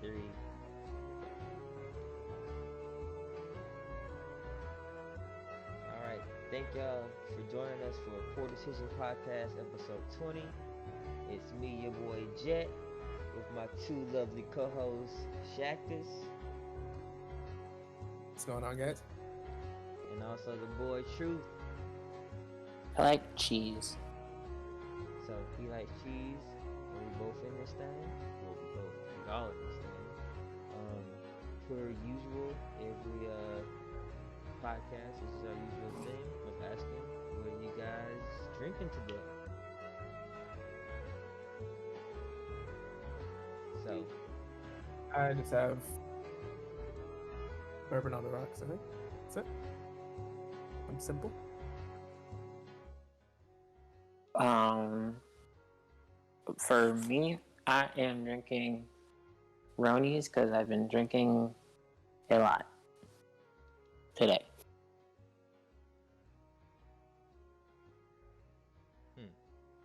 3. Alright, thank y'all for joining us for Poor Decision Podcast episode 20. It's me, your boy Jet, with my two lovely co-hosts, Shaktus. What's going on, guys? And also the boy Truth. I like cheese. So he likes cheese, and we both in this thing. Well, we all in this thing. Per usual, every podcast, this is our usual thing of asking what are you guys drinking today. So I just have bourbon on the rocks, I think. That's it. I'm simple. For me, I am drinking Ronies because I've been drinking a lot today.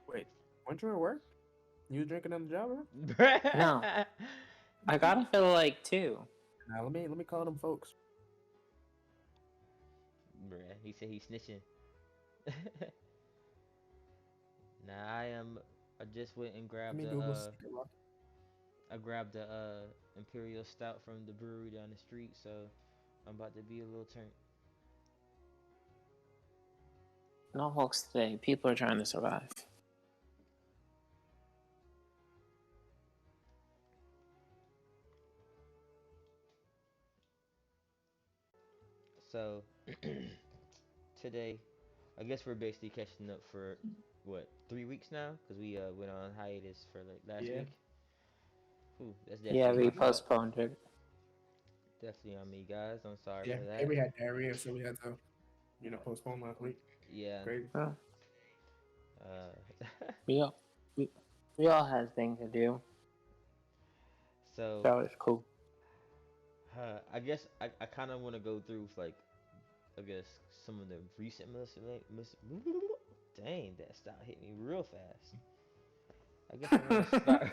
Wait, weren't you at work? You was drinking on the job, bro? No, I gotta feel like 2. Now let me call them folks. Bruh, he said he's snitching. Nah, I just went and grabbed I grabbed the Imperial Stout from the brewery down the street, so I'm about to be a little turned. No hoax today. People are trying to survive. So today, I guess we're basically catching up for what 3 weeks now, because we went on hiatus for like last week. Ooh, that's definitely Yeah, we my fault. postponed it. Definitely on me, guys. I'm sorry Yeah, for that. and we had diarrhea, so we had to, postpone last week. Yeah. Crazy. We all had things to do. So That was cool. I guess I kind of want to go through like I guess some of the recent dang, that stop hit me real fast. I guess I want to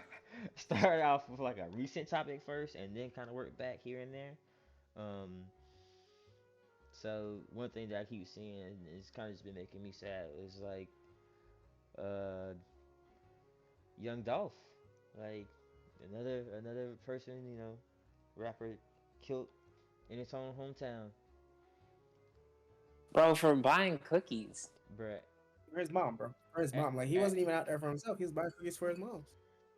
start off with like a recent topic first, and then kind of work back here and there. So one thing that I keep seeing is kind of just been making me sad is like Young Dolph, like another person, rapper killed in his own hometown. Bro, for buying cookies. Bruh. For his mom, bro. For his mom. Like, he wasn't even out there for himself. He was buying cookies for his mom.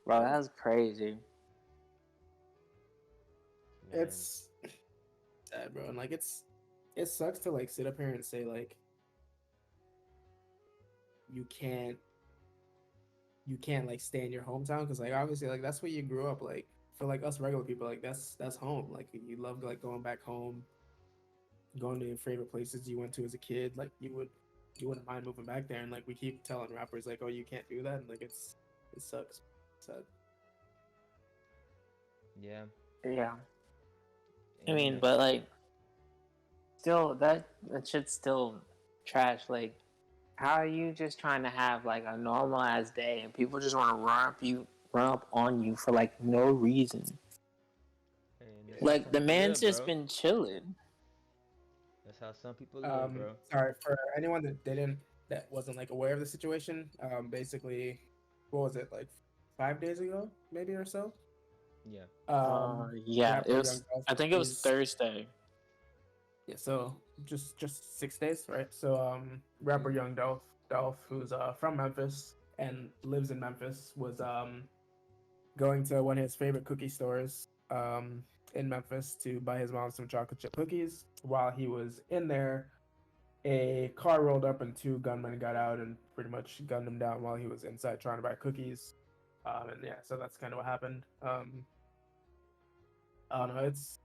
Bro, that's crazy. Man. It's sad, bro. And, like, it sucks to, like, sit up here and say, like, you can't, like, stay in your hometown. Because, like, obviously, like, that's where you grew up. Like, for, like, us regular people, like, that's home. Like, you love, like, going back home, going to your favorite places you went to as a kid. Like, you wouldn't mind moving back there. And, like, we keep telling rappers, like, oh, you can't do that. And, like, it sucks. It's sad. Yeah. Yeah. I mean, but like, still, that shit's still trash. Like, how are you just trying to have like a normal ass day and people just want to run up on you for like no reason? Like, the man's just been chilling. That's how some people live, bro. Sorry for anyone that wasn't like aware of the situation. Basically, what was it, like 5 days ago, maybe, or so? Yeah. Yeah, it was. I think it was Thursday. Yeah, so just 6 days, right? So rapper Young Dolph, who's from Memphis and lives in Memphis, was going to one of his favorite cookie stores in Memphis to buy his mom some chocolate chip cookies. While he was in there, a car rolled up and 2 gunmen got out and pretty much gunned him down while he was inside trying to buy cookies. And yeah, so that's kind of what happened. I don't know, it's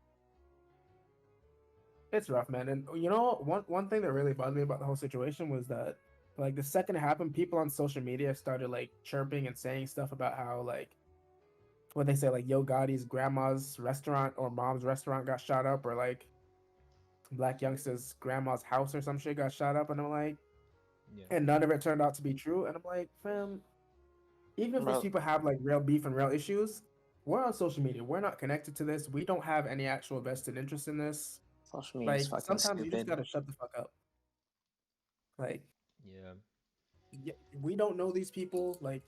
rough, man. And one thing that really bothered me about the whole situation was that, like, the second it happened, people on social media started like chirping and saying stuff about how, like, what they say, like, Yo Gotti's grandma's restaurant or mom's restaurant got shot up, or like Black Youngster's grandma's house or some shit got shot up. And I'm like, and none of it turned out to be true. And I'm like, fam, even if those people have like real beef and real issues, we're on social media. We're not connected to this. We don't have any actual vested interest in this. Social media is Like fucking sometimes you just stupid. gotta shut the fuck up. Like Yeah. we don't know these people. Like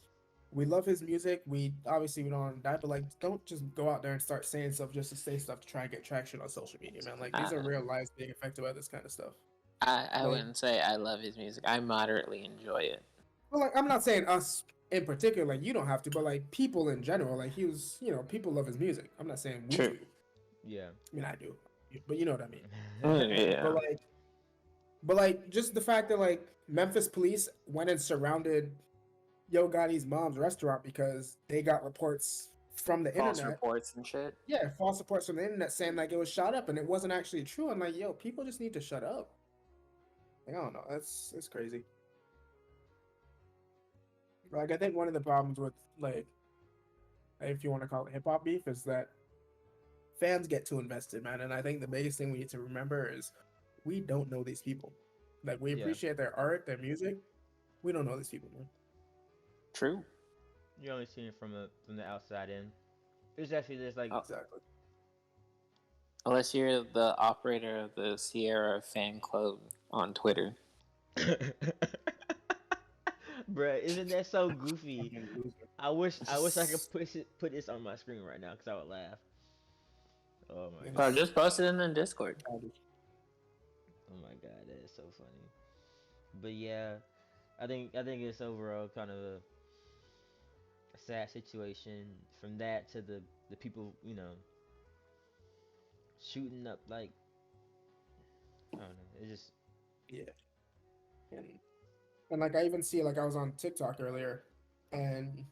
we love his music. We obviously we don't want to die, but like don't just go out there and start saying stuff just to say stuff to try and get traction on social media, man. Like these are real lives being affected by this kind of stuff. I Like, wouldn't say I love his music. I moderately enjoy it. well, like I'm not saying us in particular, like you don't have to, but like people in general, like he was, people love his music. I'm not saying we True. do. Yeah. I mean I do, but you know what I mean. Yeah. But like just the fact that like Memphis police went and surrounded Yo Gotti's mom's restaurant because they got reports from the False internet. reports and shit. Yeah, false reports from the internet saying like it was shot up and it wasn't actually true. I'm like, yo, people just need to shut up. Like, I don't know. It's crazy. Like I think one of the problems with like if you want to call it hip hop beef is that fans get too invested, man. And I think the biggest thing we need to remember is we don't know these people. Like we Yeah. appreciate their art, their music. We don't know these people, man. True. You only seen it from the outside in. It's actually just like Exactly. Unless you're the operator of the Sierra fan club on Twitter. Bruh, isn't that so goofy? Fucking loser. I wish I could put this on my screen right now because I would laugh. Oh my Yeah. Bro, god. just post it in the Discord. Oh my god, that is so funny. But yeah, I think it's overall kind of a sad situation. From that to the people, shooting up like I don't know. It's just Yeah. And like I even see like I was on TikTok earlier and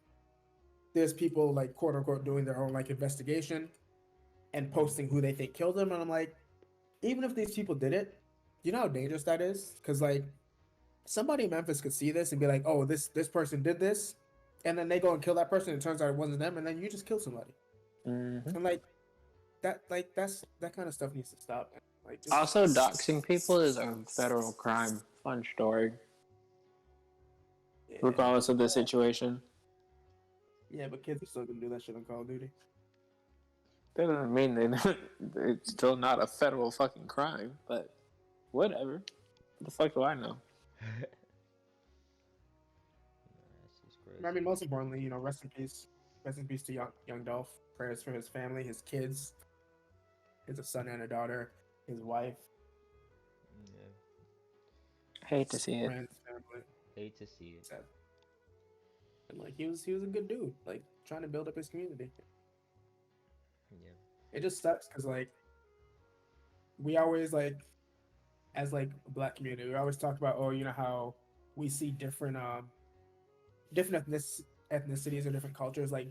there's people like quote unquote doing their own like investigation and posting who they think killed them. And I'm like, even if these people did it, you know how dangerous that is? Because like somebody in Memphis could see this and be like, oh, this person did this, and then they go and kill that person and it turns out it wasn't them, and then you just kill somebody. Mm-hmm. And like that kind of stuff needs to stop. Like Also, doxing people is a federal crime. Fun story. yeah. Regardless of the situation. Yeah, but kids are still gonna do that shit on Call of Duty. That doesn't mean it's still not a federal fucking crime, but whatever. What the fuck do I know? that's just crazy. I mean, most importantly, rest in peace to young Dolph. Prayers for his family, his kids. He has a son and a daughter. His wife, Yeah, Hate to see it. friends, family. hate to see it. Sad. And like he was a good dude, like trying to build up his community. Yeah. It just sucks because like we always like as like a black community, we always talk about how we see different ethnicities or different cultures like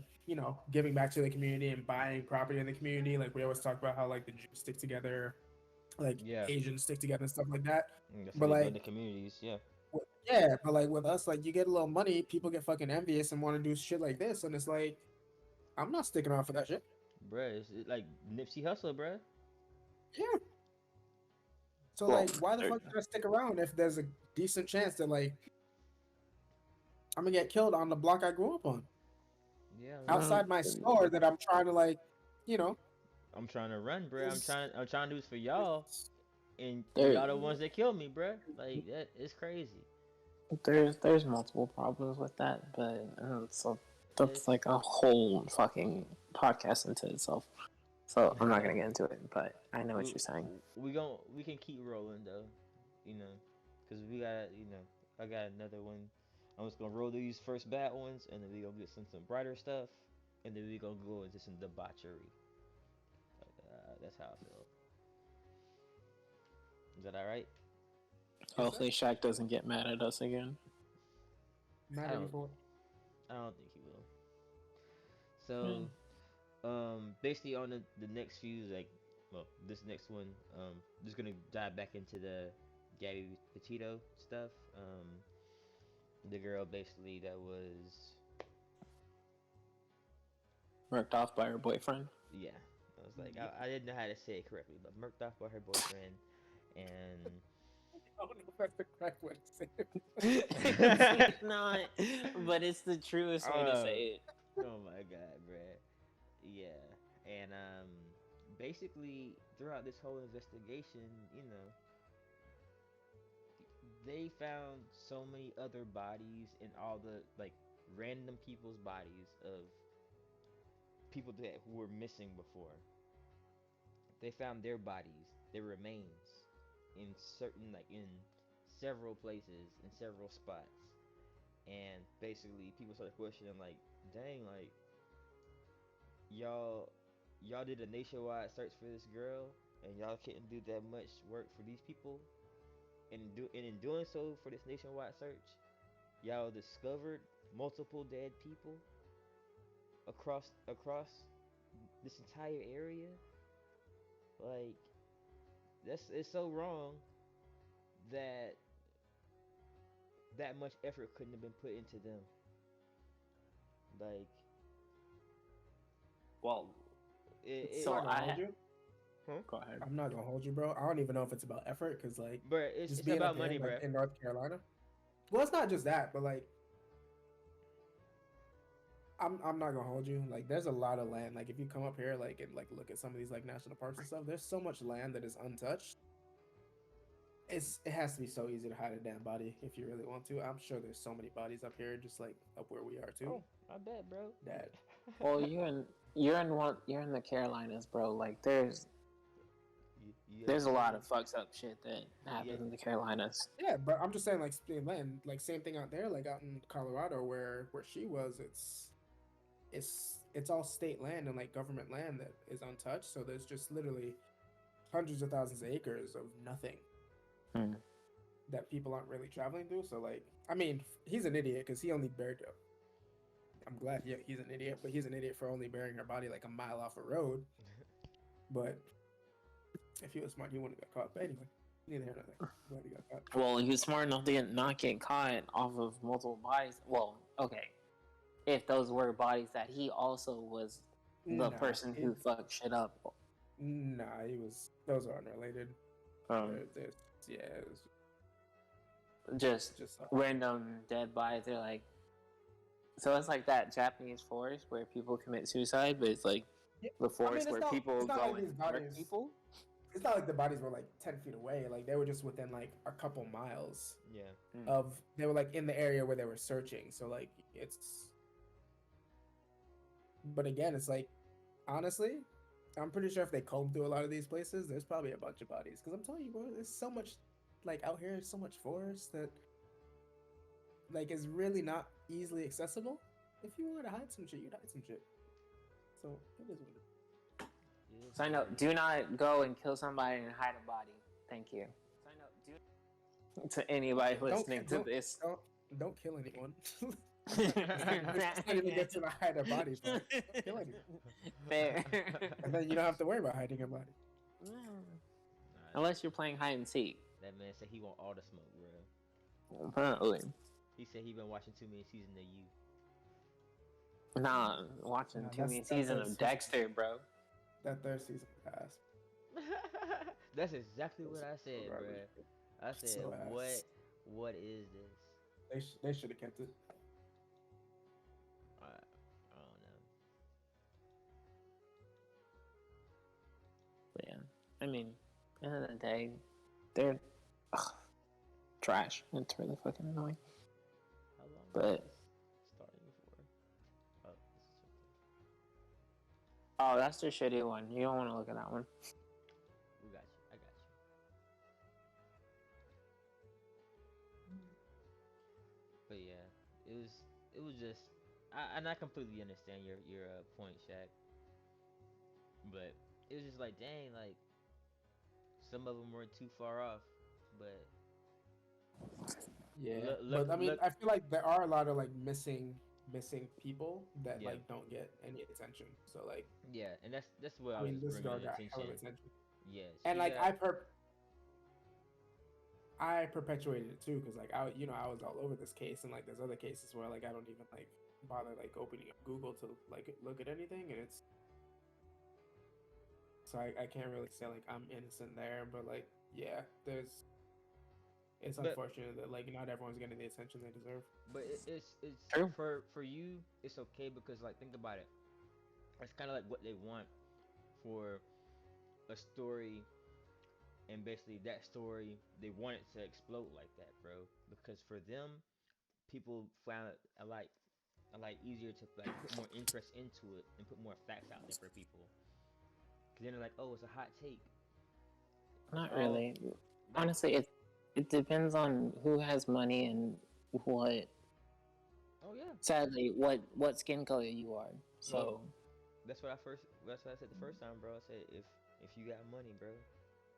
giving back to the community and buying property in the community. Like we always talk about how like the Jews stick together, like Yeah. Asians stick together and stuff like that. That's But how they like build the communities. Yeah. yeah, but like with us, like you get a little money, people get fucking envious and want to do shit like this, and it's like I'm not sticking around for that shit. Bruh, it's like Nipsey Hussle, bruh. Yeah. So Well, like, why the fuck should I stick around if there's a decent chance that like I'm gonna get killed on the block I grew up on, Yeah. outside my store that I'm trying to like, I'm trying to run, bruh. I'm trying to do this for y'all, and There- y'all the ones that killed me, bruh. Like that, it's crazy. There's multiple problems with that, but that's like a whole fucking podcast into itself. So I'm not gonna get into it, but I know what you're saying. We can keep rolling though, because we got I got another one. I'm just gonna roll these first bad ones, and then we gonna get some brighter stuff, and then we gonna go into some debauchery. That's how I feel. Is that all right? Hopefully Shaq doesn't get mad at us again. Not don't- before. I don't think he will. So, basically on the next few, like, well, this next one, just gonna dive back into the Gabby Petito stuff. The girl basically that was, Worked off by her boyfriend. yeah, I was like, I didn't know how to say it correctly, but murked off by her boyfriend, and I don't know if that's the correct way to say it. It's not, but it's the truest way to say it. oh my god, bruh. Yeah, and basically throughout this whole investigation, they found so many other bodies and all the like random people's bodies of people that who were missing before. They found their bodies, their remains, in certain like in several places in several spots, and basically people started questioning like, dang, like y'all y'all did a nationwide search for this girl, and y'all couldn't do that much work for these people, and in doing so for this nationwide search, y'all discovered multiple dead people across this entire area. Like it's so wrong that that much effort couldn't have been put into them. Like Well, I'm it so not gonna I hold you. huh? go ahead. I'm not gonna hold you, bro. I don't even know if it's about effort, cause like Bruh, just it's being up about here, money, like bruh. in North Carolina. Well, it's not just that, but like I'm not gonna hold you. Like there's a lot of land. Like if you come up here, like and like look at some of these like national parks and stuff, there's so much land that is untouched. It has to be so easy to hide a damn body if you really want to. I'm sure there's so many bodies up here, just like up where we are too. Oh, I bet, bro. That Well, you're in the Carolinas, bro. Like You there's a lot understand? of fucked up shit that Yeah, happens in the Carolinas. yeah, but I'm just saying like land, like same thing out there, like out in Colorado where she was. It's all state land and like government land that is untouched. So there's just literally hundreds of thousands of acres of nothing Hmm. that people aren't really traveling through. So like, I mean, he's an idiot because he only buried. I'm glad he's an idiot, but he's an idiot for only burying her body like a mile off a road. But if he was smart, he wouldn't have got caught. But anyway, neither here nor there. I'm glad he got caught. Well, he was smart enough to not get caught off of multiple bodies. Well, okay, if those were bodies that he also was the Nah, person who fucked shit up. nah, he was. Those are unrelated. Um, There's yeah, it's just just random dead bodies. They're like, so it's like that Japanese forest where people commit suicide, but it's like yeah. the I mean, forest where people it's not go like and these murder bodies. people. It's not like the bodies were like 10 feet away. Like they were just within like a couple miles yeah. of. They were like in the area where they were searching. So like it's. But again, it's like honestly, I'm pretty sure if they comb through a lot of these places, there's probably a bunch of bodies. Because I'm telling you, bro, there's so much, like out here, so much forest that, like, is really not easily accessible. If you wanted to hide some shit, you'd hide some shit. So it is what it is. So I know, do not go and kill somebody and hide a body. Thank you. So I know, do to anybody listening to this. Don't kill anyone. Let's not even get to the hide a body part. Don't kill anyone. Fair. And then you don't have to worry about hiding a body. Unless you're playing hide and seek. That man said he want all the smoke, bro. Apparently. He said he been watching too many seasons of You. Nah, watching Nah, too many seasons of Dexter, bro. That third season passed. That's exactly what I said, Right. bro. I said, So ass. what is this? They should have kept it. I don't know. But yeah, I mean, at the end of the day, they're trash. It's really fucking annoying. How long But- is this starting for? Oh, this is something. Oh, that's the shitty one. You don't want to look at that one. We got you. I got you. But yeah, it was just, and I completely understand your point, Shaq. But it was just like, dang, like some of them weren't too far off, but Yeah, look, but I mean, look, I feel like there are a lot of like missing people that Yeah. like don't get any attention. So like, yeah, and that's what I I was mean, this bringing girl got attention. hella attention, Yes, and she like got- I perpetuated it too, because like I was all over this case, and like there's other cases where like I don't even like bother like opening up Google to like look at anything, and it's so I can't really say like I'm innocent there, but like yeah, it's But- unfortunate that like not everyone's getting the attention they deserve. But it's True. for you, it's okay because like think about it. It's kind of like what they want for a story, and basically that story they want it to explode like that, bro. Because for them, people found it a lot easier to like put more interest into it and put more facts out there for people. Cause then they're like, oh, it's a hot take. Not Oh, really. no. Honestly, it depends on who has money and what. Oh yeah. Sadly, what skin color you are. Well, So That's what I said the first time, bro. I said if you got money, bro,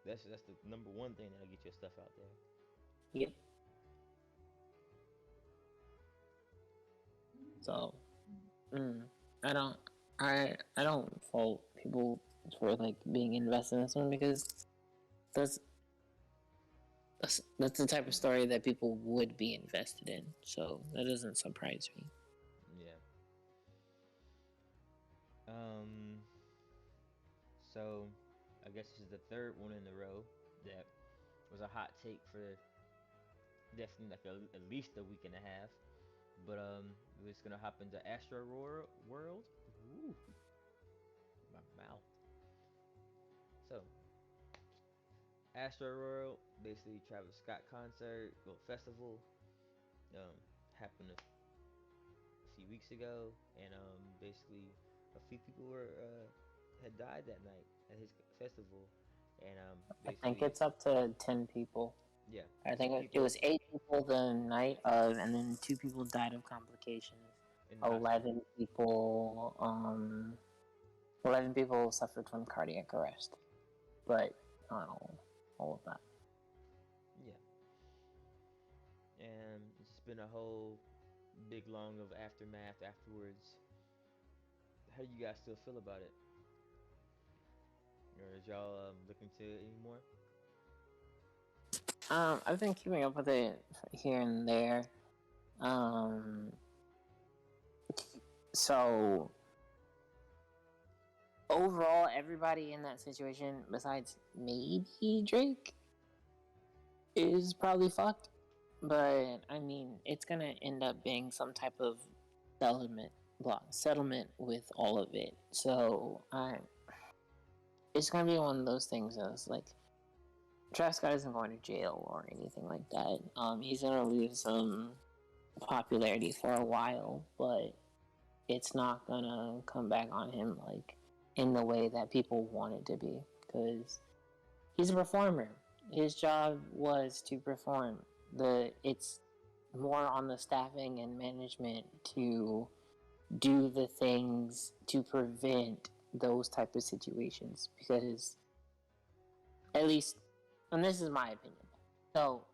that's the number one thing that'll get your stuff out there. yep. So I don't I don't fault people for like being invested in this one because that's that's the type of story that people would be invested in. So that doesn't surprise me. Yeah. Um. So, I guess this is the third one in a row that was a hot take for definitely like at least a week and a half. But we're just gonna hop into World. Ooh, my mouth. So, Astroworld, basically Travis Scott concert, well festival, um, happened a few weeks ago, and basically a few people were had died that night at his festival, and I think basically it's up to 10 people. yeah, I 10 think it people was 8 people the night of, and then 2 people died of complications. in the hospital. 11 people, 11 people suffered from cardiac arrest. But I don't know all of that. Yeah, and it's been a whole big long of aftermath afterwards. How do you guys still feel about it? Or is y'all looking to it anymore? I've been keeping up with it here and there. Um, so overall, everybody in that situation, besides maybe Drake, is probably fucked. But I mean, it's gonna end up being some type of settlement settlement with all of it. So it's gonna be one of those things that's like Travis Scott isn't going to jail or anything like that. He's gonna lose some popularity for a while, but it's not gonna come back on him like in the way that people want it to be because he's a performer. His job was to perform. It's more on the staffing and management to do the things to prevent those type of situations because at least, and this is my opinion. So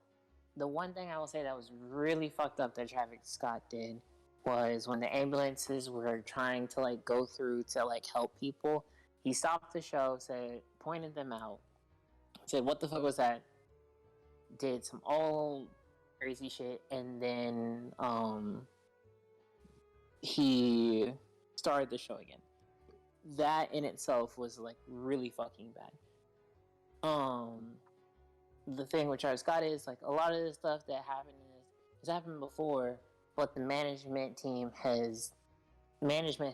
the one thing I will say that was really fucked up that Travis Scott did was when the ambulances were trying to like go through to like help people. He stopped the show, said, pointed them out, said, "What the fuck was that?" Did some all crazy shit, and then he started the show again. That in itself was like really fucking bad. Um, the thing with Travis Scott is like a lot of the stuff that happened has happened before, but the management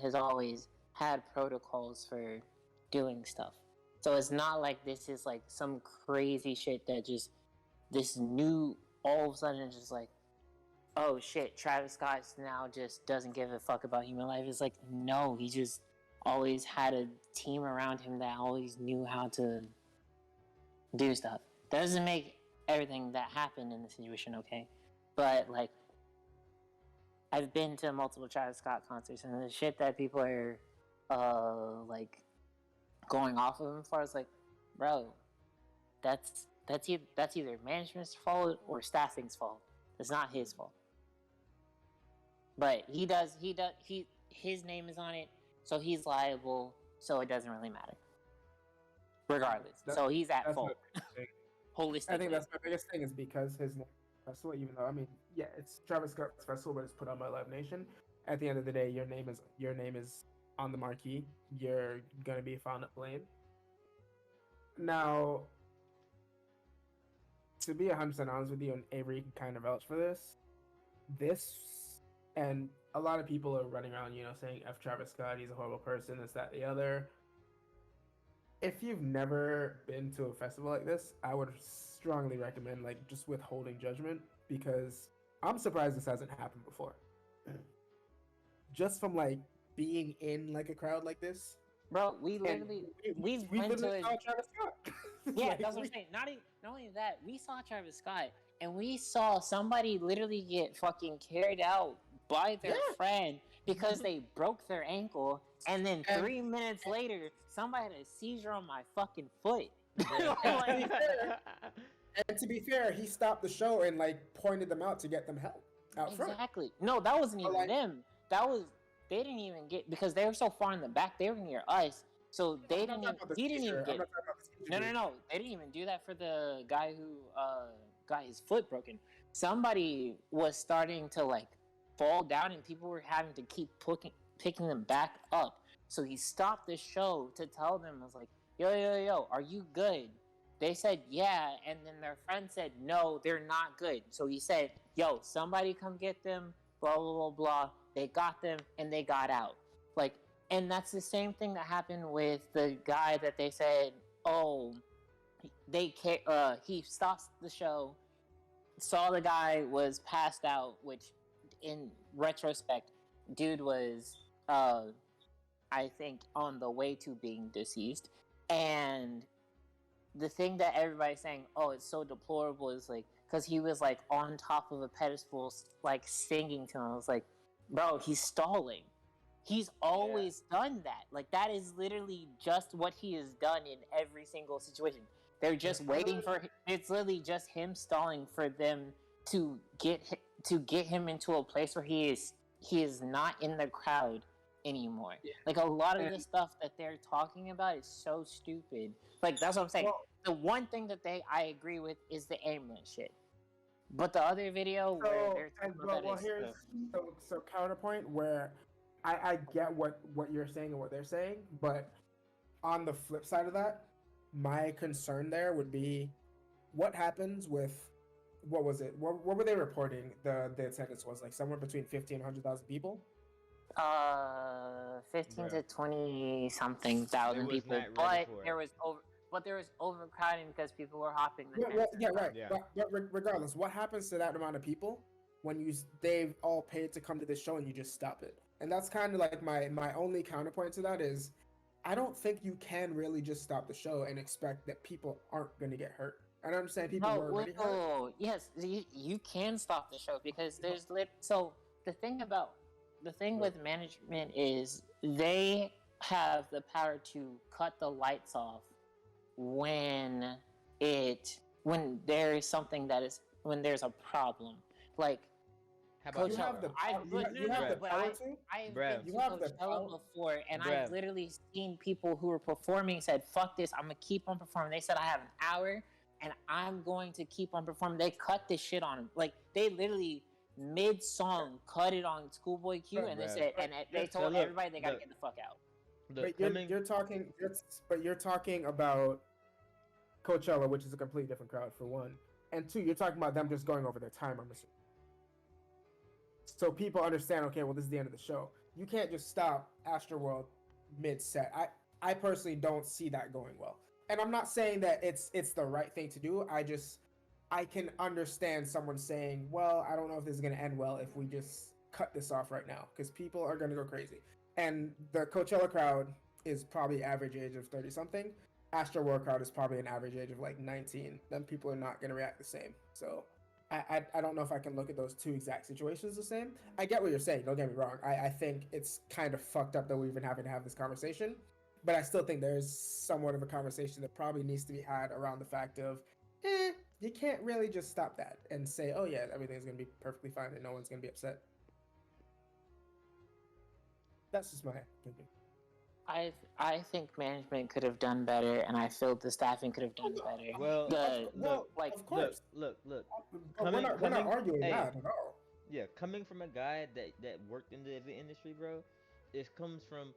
has always had protocols for doing stuff. So it's not like this is like some crazy shit that just this new all of a sudden it's just like, oh shit, Travis Scott now just doesn't give a fuck about human life. It's like no, he just always had a team around him that always knew how to do stuff. That doesn't make everything that happened in the situation okay, but like I've been to multiple Travis Scott concerts, and the shit that people are like going off of him for is like, bro, that's either management's fault or staffing's fault. It's not his fault. But his name is on it, so he's liable. So it doesn't really matter, regardless. So he's at fault. Holistically, I think that's my biggest thing is because his name is festival. Even though I mean, yeah, it's Travis Scott's festival, but it's put on by Live Nation. At the end of the day, your name is on the marquee. You're gonna be found at blame. Now, to be 100% honest with you, and Avery can kind of vouch for this. This and a lot of people are running around, saying F Travis Scott, he's a horrible person, this, that, the other. If you've never been to a festival like this, I would strongly recommend like just withholding judgment, because I'm surprised this hasn't happened before. Just from like being in like a crowd like this. Bro, we literally we went to saw Travis Scott. Yeah, Like, that's what I'm saying. Not only that, we saw Travis Scott and we saw somebody literally get fucking carried out by their friend because they broke their ankle, and then 3 minutes later, somebody had a seizure on my fucking foot. And to be fair, he stopped the show and like pointed them out to get them help out front. Exactly. No, that wasn't even them. That was they didn't even get, because they were so far in the back. They were near us, so they didn't. He didn't even get. No. They didn't even do that for the guy who got his foot broken. Somebody was starting to like fall down, and people were having to keep picking them back up. So he stopped the show to tell them, I was like, yo, are you good? They said, yeah, and then their friend said, no, they're not good. So he said, yo, somebody come get them, blah, blah, blah, blah. They got them, and they got out. Like, and that's the same thing that happened with the guy that they said, oh, he stopped the show, saw the guy was passed out, which in retrospect, dude was, I think, on the way to being deceased. And the thing that everybody's saying, oh, it's so deplorable, is like, because he was like on top of a pedestal, like singing to him. I was like, bro, he's stalling. He's always done that. Like, that is literally just what he has done in every single situation. They're just waiting for. It's literally just him stalling for them to get him into a place where he is not in the crowd anymore. Yeah. Like, a lot of the stuff that they're talking about is so stupid. Like, that's what I'm saying. Well, the one thing that I agree with is the ambulance shit. But the other video where they're talking about that here's so counterpoint where I get what you're saying and what they're saying, but on the flip side of that, my concern there would be what happens with, what was it? What were they reporting the attendance was? Like somewhere between 50 and 100,000 people? 15 to 20 something thousand people. But there was overcrowding because people were hopping the fence. Right. Yeah. But regardless, what happens to that amount of people when they've all paid to come to this show and you just stop it? And that's kind of like my only counterpoint to that is, I don't think you can really just stop the show and expect that people aren't going to get hurt. I don't understand people were already hurt. Oh, yes, you can stop the show because there's so the thing with management is they have the power to cut the lights off when there is something when there's a problem. Like, how about I've been to Coachella before, and I've literally seen people who were performing said, fuck this, I'm gonna keep on performing. They said, I have an hour and I'm going to keep on performing. They cut this shit on them. Like, they literally mid-song cut it on Schoolboy Q, and they said, and they told everybody they gotta get the fuck out. But you're talking about Coachella, which is a completely different crowd, for one, and two, you're talking about them just going over their time, I'm assuming. So people understand, okay, well, this is the end of the show. You can't just stop Astroworld mid-set. I personally don't see that going well. And I'm not saying that it's the right thing to do. I can understand someone saying, well, I don't know if this is going to end well if we just cut this off right now, because people are going to go crazy. And the Coachella crowd is probably average age of 30-something. Astroworld crowd is probably an average age of like 19. Then people are not going to react the same. So I don't know if I can look at those two exact situations the same. I get what you're saying. Don't get me wrong. I think it's kind of fucked up that we're even having to have this conversation. But I still think there's somewhat of a conversation that probably needs to be had around the fact of, you can't really just stop that and say, oh yeah, everything's going to be perfectly fine and no one's going to be upset. That's just my opinion. I think management could have done better, and I feel the staffing could have done better. Of course. Look. We're not arguing that at all. Yeah, coming from a guy that worked in the event industry, bro, it comes from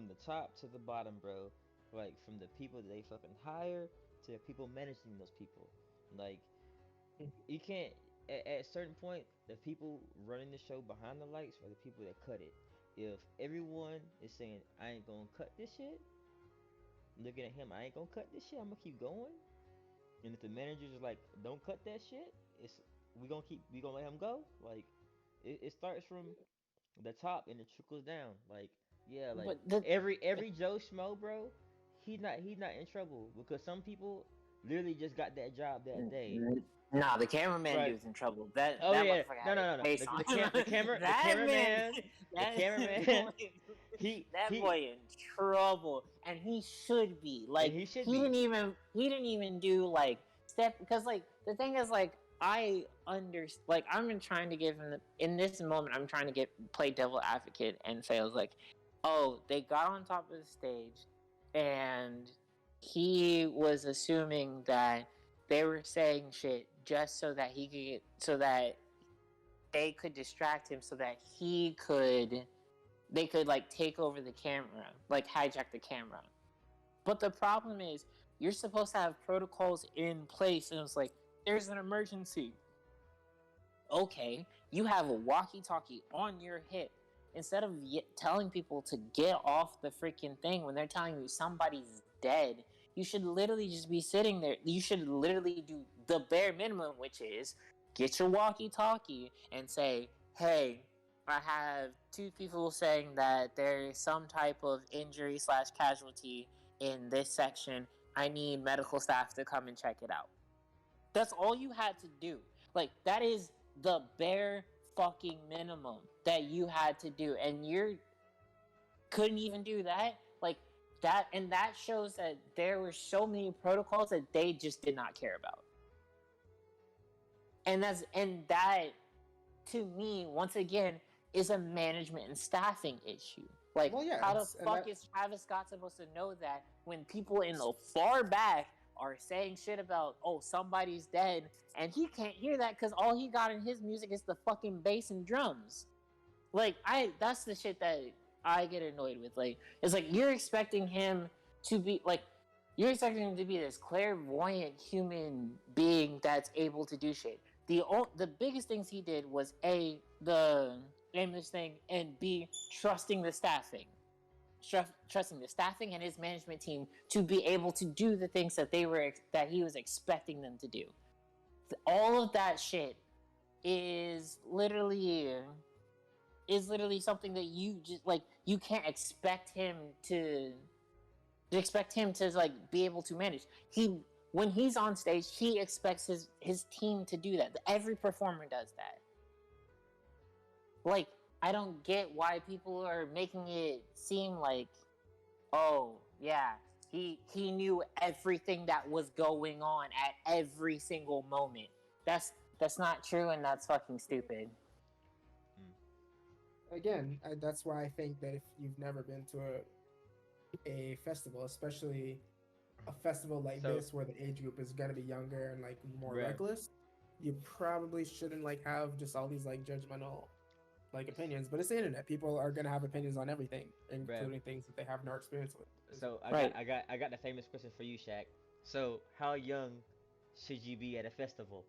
the top to the bottom, bro. Like, from the people that they fucking hire to the people managing those people. Like, you can't. at a certain point, the people running the show behind the lights are the people that cut it. If everyone is saying I ain't gonna cut this shit, looking at him, I ain't gonna cut this shit. I'm gonna keep going. And if the managers are like, don't cut that shit, it's we gonna let him go. Like it starts from the top and it trickles down. Like yeah, like But the every Joe Schmo, bro, he's not in trouble because some people literally just got that job that day. Nah, the cameraman Right. dude's in trouble. That Oh that yeah, motherfucker no had no his no no. face The on. the That man, cameraman, the that cameraman, boy, he that he boy in trouble, and he should be. and Like he should he be. didn't even do like step because like the thing is like I understand. Like I'm trying to give him in this moment. I'm trying to play devil advocate and say I was like, oh, they got on top of the stage, and he was assuming that they were saying shit just so that he could so that they could distract him so that they could like take over the camera, like hijack the camera. But the problem is you're supposed to have protocols in place, and it's like there's an emergency. Okay, you have a walkie-talkie on your hip. Instead of telling people to get off the freaking thing when they're telling you somebody's dead, you should literally just be sitting there. You should literally do the bare minimum, which is get your walkie-talkie and say, hey, I have two people saying that there is some type of injury / casualty in this section. I need medical staff to come and check it out. That's all you had to do. Like, that is the bare fucking minimum that you had to do. And you couldn't even do that. Like, that, and that shows that there were so many protocols that they just did not care about. And that, to me, once again, is a management and staffing issue. Like, Well, yeah, how the fuck is Travis Scott supposed to know that when people in the far back are saying shit about, oh, somebody's dead, and he can't hear that because all he got in his music is the fucking bass and drums. Like, that's the shit that I get annoyed with. Like, it's like you're expecting him to be like, you're expecting him to be this clairvoyant human being that's able to do shit. The biggest things he did was A, the aimless thing, and B, trusting the staffing. Trusting the staffing and his management team to be able to do the things that he was expecting them to do. All of that shit is literally something that you just like. You can't expect him to like be able to manage. When he's on stage, he expects his team to do that. Every performer does that. Like, I don't get why people are making it seem like, oh, yeah, he knew everything that was going on at every single moment. That's not true, and that's fucking stupid. Again, that's why I think that if you've never been to a festival, especially a festival like this where the age group is gonna be younger and like more reckless, you probably shouldn't like have just all these like judgmental like opinions. But it's the internet; people are gonna have opinions on everything, including things that they have no experience with. So I got the famous question for you, Shaq. So how young should you be at a festival?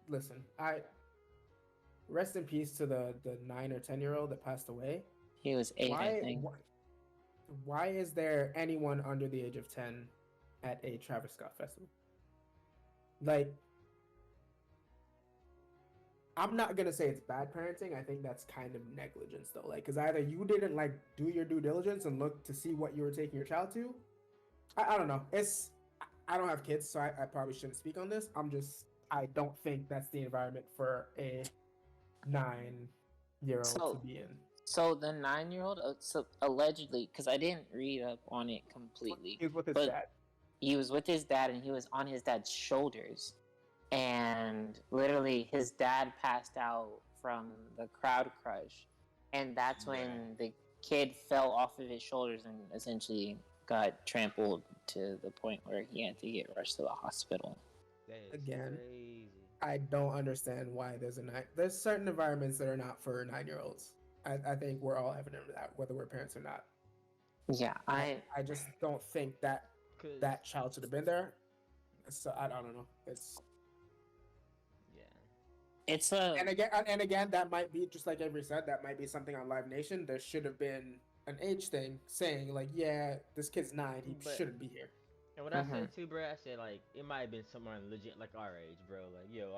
Listen, I rest in peace to the 9 or 10-year-old that passed away. He was 8, I think. Why is there anyone under the age of 10 at a Travis Scott festival? Like, I'm not gonna say it's bad parenting. I think that's kind of negligence, though. Like, because either you didn't like do your due diligence and look to see what you were taking your child to. I don't know. I don't have kids, so I probably shouldn't speak on this. I don't think that's the environment for a 9-year-old to be in. So the 9-year-old, allegedly, because I didn't read up on it completely. He was with his dad. He was with his dad, and he was on his dad's shoulders. And literally, his dad passed out from the crowd crush. And that's when the kid fell off of his shoulders and essentially got trampled to the point where he had to get rushed to the hospital. Again, crazy. I don't understand why there's certain environments that are not for 9-year-olds. I think we're all evident of that, whether we're parents or not. Yeah, I just don't think that child should have been there. So I don't know. It's It's a and again that might be just like Avery said. That might be something on Live Nation. There should have been an age thing saying like, yeah, this kid's 9. He shouldn't be here. And what I said too, bro, I said like it might have been someone legit like our age, bro. Like, yo,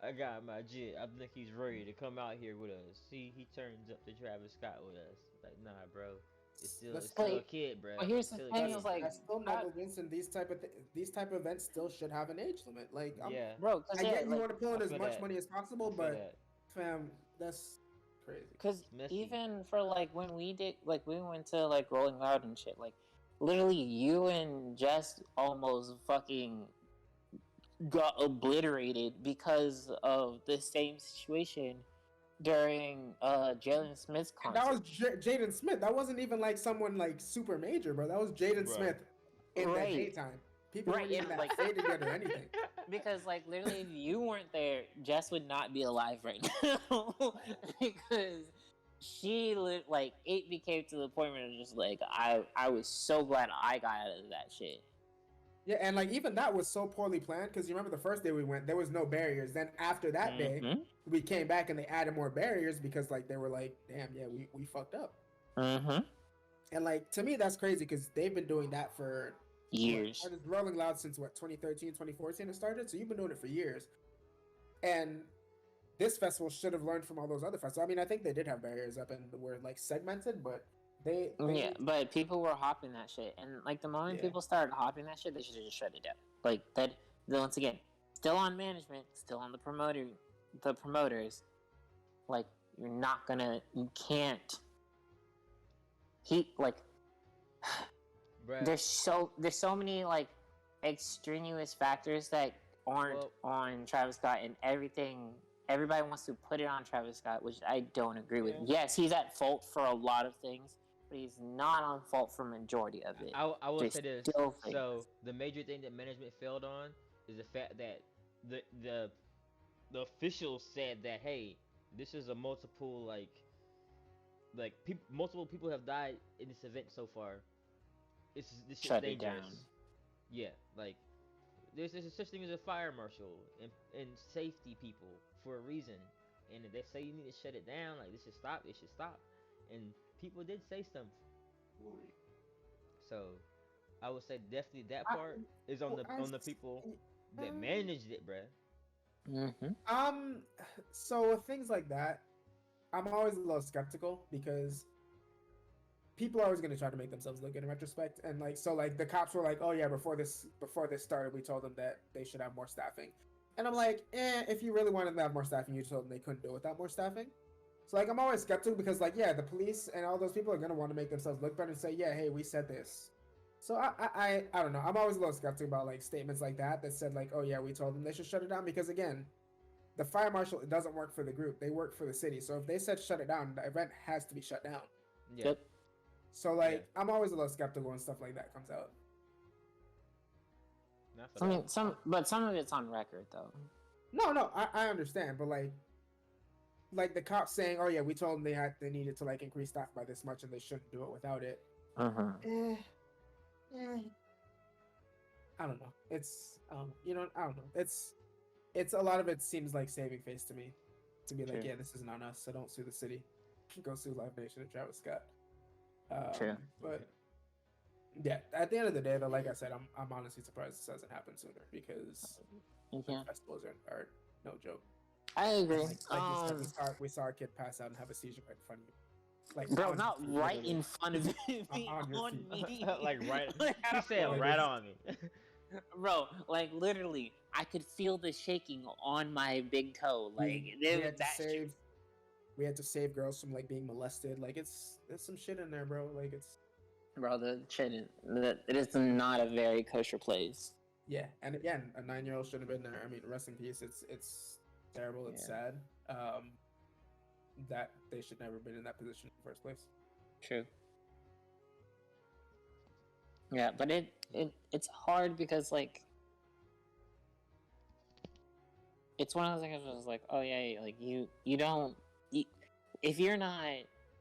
I got my jit. I think he's ready to come out here with us. See, he turns up to Travis Scott with us. Like, nah, bro. It's still a kid, bro. But here's the thing: is like that's still negligence, and these type of events still should have an age limit. Like, bro, I get you want to pull in as much money as possible, but fam, that's crazy. Because even for like when we went to like Rolling Loud and shit, like literally you and Jess almost fucking got obliterated because of the same situation during Jaden Smith's concert. That was Jaden Smith. That wasn't even like someone like super major, bro. That was Jaden Smith in the daytime. People weren't even that faded yet or anything. Because like literally, if you weren't there, Jess would not be alive right now. Because it became to the point where it was just like I was so glad I got out of that shit. Yeah, and like even that was so poorly planned because you remember the first day we went, there was no barriers. Then after that day, we came back and they added more barriers because like they were like, damn, yeah, we fucked up. And like to me that's crazy because they've been doing that for years. It's Rolling Loud since 2013, 2014 it started. So you've been doing it for years. And this festival should have learned from all those other festivals. I mean, I think they did have barriers up and were like segmented, but but people were hopping that shit, and like the moment people started hopping that shit, they should have just shut it down. Like that. Once again, still on management, still on the promoters. Like you can't. There's so many like extraneous factors that aren't on Travis Scott, and everybody wants to put it on Travis Scott, which I don't agree with. Yes, he's at fault for a lot of things, but he's not on fault for majority of it. I will say this. So the major thing that management failed on is the fact that the officials said that, hey, this is a multiple multiple people have died in this event so far. This is dangerous. Down. Yeah, like there's such thing as a fire marshal and safety people for a reason, and if they say you need to shut it down, like this should stop, it should stop, and people did say something. So I would say definitely that part is on the people that managed it, bruh. So with things like that, I'm always a little skeptical because people are always going to try to make themselves look good in retrospect. And like, so like the cops were like, oh yeah, before this started, we told them that they should have more staffing. And I'm like, if you really wanted to have more staffing, you told them they couldn't do it without more staffing. So like, I'm always skeptical because like, yeah, the police and all those people are going to want to make themselves look better and say, yeah, hey, we said this. So I don't know. I'm always a little skeptical about like statements like that said like, oh yeah, we told them they should shut it down, because again, the fire marshal, it doesn't work for the group. They work for the city. So if they said shut it down, the event has to be shut down. Yep. So like, I'm always a little skeptical when stuff like that comes out. I mean, some of it's on record though. No, I understand, but like the cops saying, oh yeah, we told them they needed to like increase staff by this much and they shouldn't do it without it. I don't know. It's I don't know. It's a lot of it seems like saving face to me. To be like, yeah, this isn't on us, so don't sue the city. Go sue Live Nation and Travis Scott. But yeah, at the end of the day, though, like I said, I'm honestly surprised this hasn't happened sooner, because festivals are no joke. I agree. We saw a kid pass out and have a seizure right in front of you. Like, bro, not right in front of me, on me. Like right, he said right on me. Bro, like literally, I could feel the shaking on my big toe. Like we had to save girls from like being molested. Like there's some shit in there, bro. Like the shit it is not a very kosher place. Yeah, and again, a 9-year-old shouldn't have been there. I mean, rest in peace. It's terrible. It's sad. That they should never have been in that position in the first place. True. Yeah, but it's hard because like it's one of those things where it's like, oh yeah, like you don't if you're not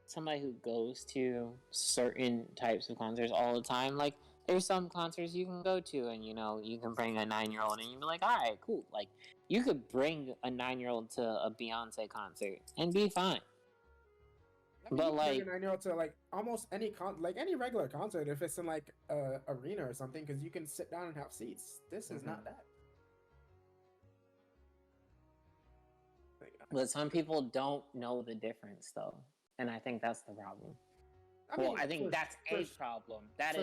somebody who goes to certain types of concerts all the time, like there's some concerts you can go to, and you can bring a 9-year-old, and you be like, all right, cool. Like, you could bring a 9-year-old to a Beyonce concert and be fine. I mean, But you can like, bring a 9-year-old to like almost any any regular concert if it's in like a arena or something, because you can sit down and have seats. This is not that. but some people don't know the difference, though, and I think that's the problem. I think that's a problem. That's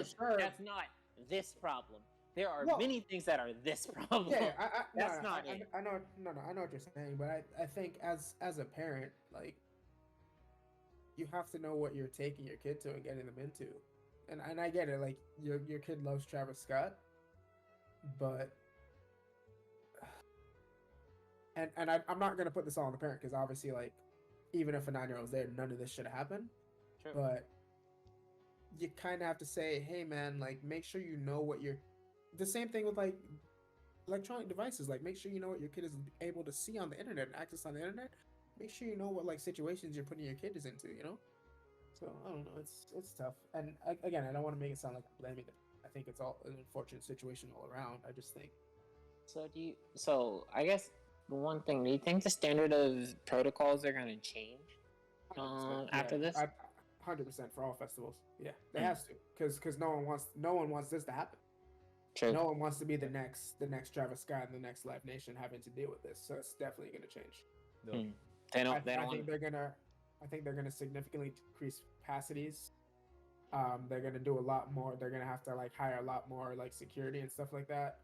not this problem. There are many things that are this problem. Yeah, that's not it. I know what you're saying, but I think as a parent, like, you have to know what you're taking your kid to and getting them into, and I get it. Like, your kid loves Travis Scott, but I'm not gonna put this all on the parent, because obviously, like, even if a 9-year-old's there, none of this should happen. True. But you kind of have to say, hey man, like, make sure you know what you're. The same thing with like electronic devices. Like, make sure you know what your kid is able to see on the internet and access on the internet. Make sure you know what like situations you're putting your kid is into. So I don't know. It's tough. And again, I don't want to make it sound like I'm blaming it. I think it's all an unfortunate situation all around. I just think. So I guess the one thing, do you think the standard of protocols are going to change after this? 100% for all festivals. Yeah, they has to, because no one wants this to happen. True. No one wants to be the next Travis Scott and the next Live Nation having to deal with this. So it's definitely going to change. No. I think they're gonna significantly decrease capacities. They're gonna do a lot more. They're gonna have to like hire a lot more like security and stuff like that.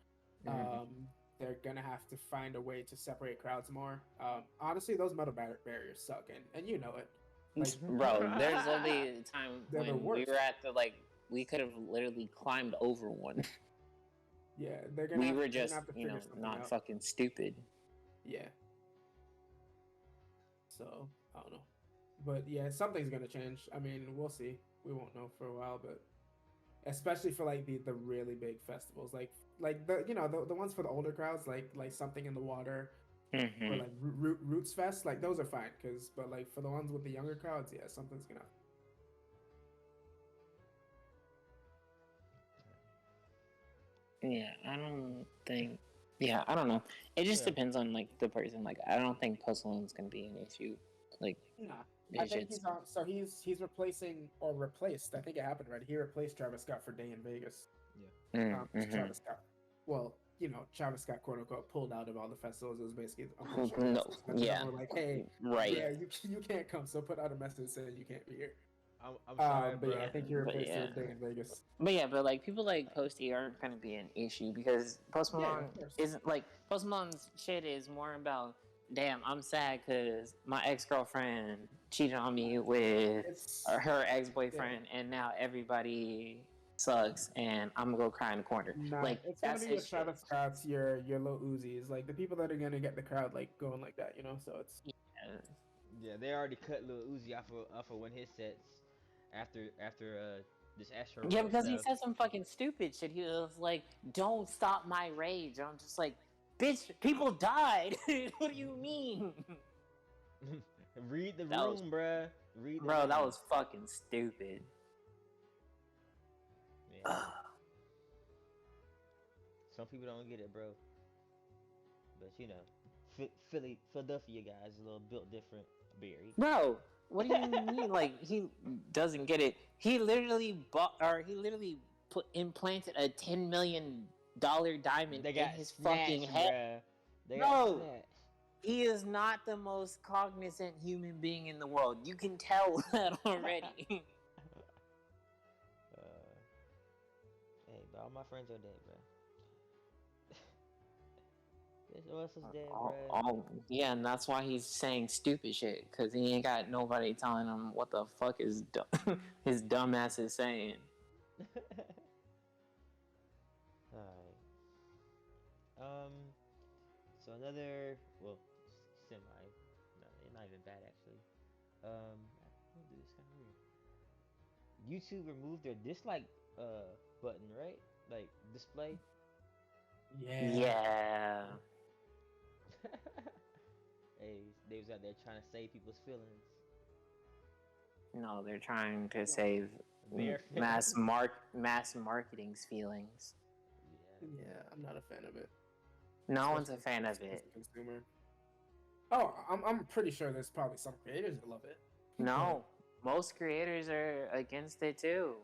They're gonna have to find a way to separate crowds more. Honestly, those metal barriers suck, and you know it. Like, bro, there's only a time when we were at we could have literally climbed over one. Yeah, they're gonna. We were just not fucking stupid. Yeah. So I don't know, but yeah, something's gonna change. I mean, we'll see. We won't know for a while, but especially for like the really big festivals, like the ones for the older crowds, like Something in the Water, or like Roots Fest, like those are fine. But like for the ones with the younger crowds, yeah, something's gonna. Yeah, I don't think. Yeah, I don't know. It just depends on like the person. Like, I don't think Post Malone's gonna be an issue. Like, I think he's replacing or replaced. I think it happened right. He replaced Travis Scott for Day in Vegas. Yeah. Travis Scott. Well, Travis Scott, quote unquote, pulled out of all the festivals. It was basically like, hey, right, yeah, you can't come. So put out a message saying you can't be here. I'm sorry, but yeah, I think he replaced it with Day in Vegas. But like people like Posty aren't gonna be an issue because Post Malone isn't like Post Malone's shit is more about, damn, I'm sad because my ex-girlfriend cheated on me with her ex-boyfriend, and now everybody sucks, and I'm gonna go cry in the corner. Nah, like it's gonna be your Travis Scott's, your Lil Uzis, like the people that are gonna get the crowd like going like that, So it's yeah, they already cut Lil Uzi off of one of his sets after this Astroworld. Yeah, because he said some fucking stupid shit. He was like, "Don't stop my rage." I'm just like, bitch, people died. What do you mean? Read the room, bruh. Bro, that was fucking stupid. Yeah. Some people don't get it, bro. But Philadelphia guys is a little built different. Barry. Bro, what do you mean? Like, he doesn't get it. He literally implanted a $10 million diamond in his fucking head. Bro, he is not the most cognizant human being in the world. You can tell that already. Hey, but all my friends are dead, bro. This else is dead, bro. Yeah, and that's why he's saying stupid shit, because he ain't got nobody telling him what the fuck his dumb ass is saying. Alright. So another, well, semi. No, it's not even bad actually. We'll do this kind of weird. YouTube removed their dislike button, right? Like display. Yeah. Hey, they was out there trying to save people's feelings. No, they're trying to save mass marketing's feelings. Yeah, I'm not a fan of it. No one's a fan of it. Consumer. Oh, I'm pretty sure there's probably some creators that love it. No, most creators are against it too.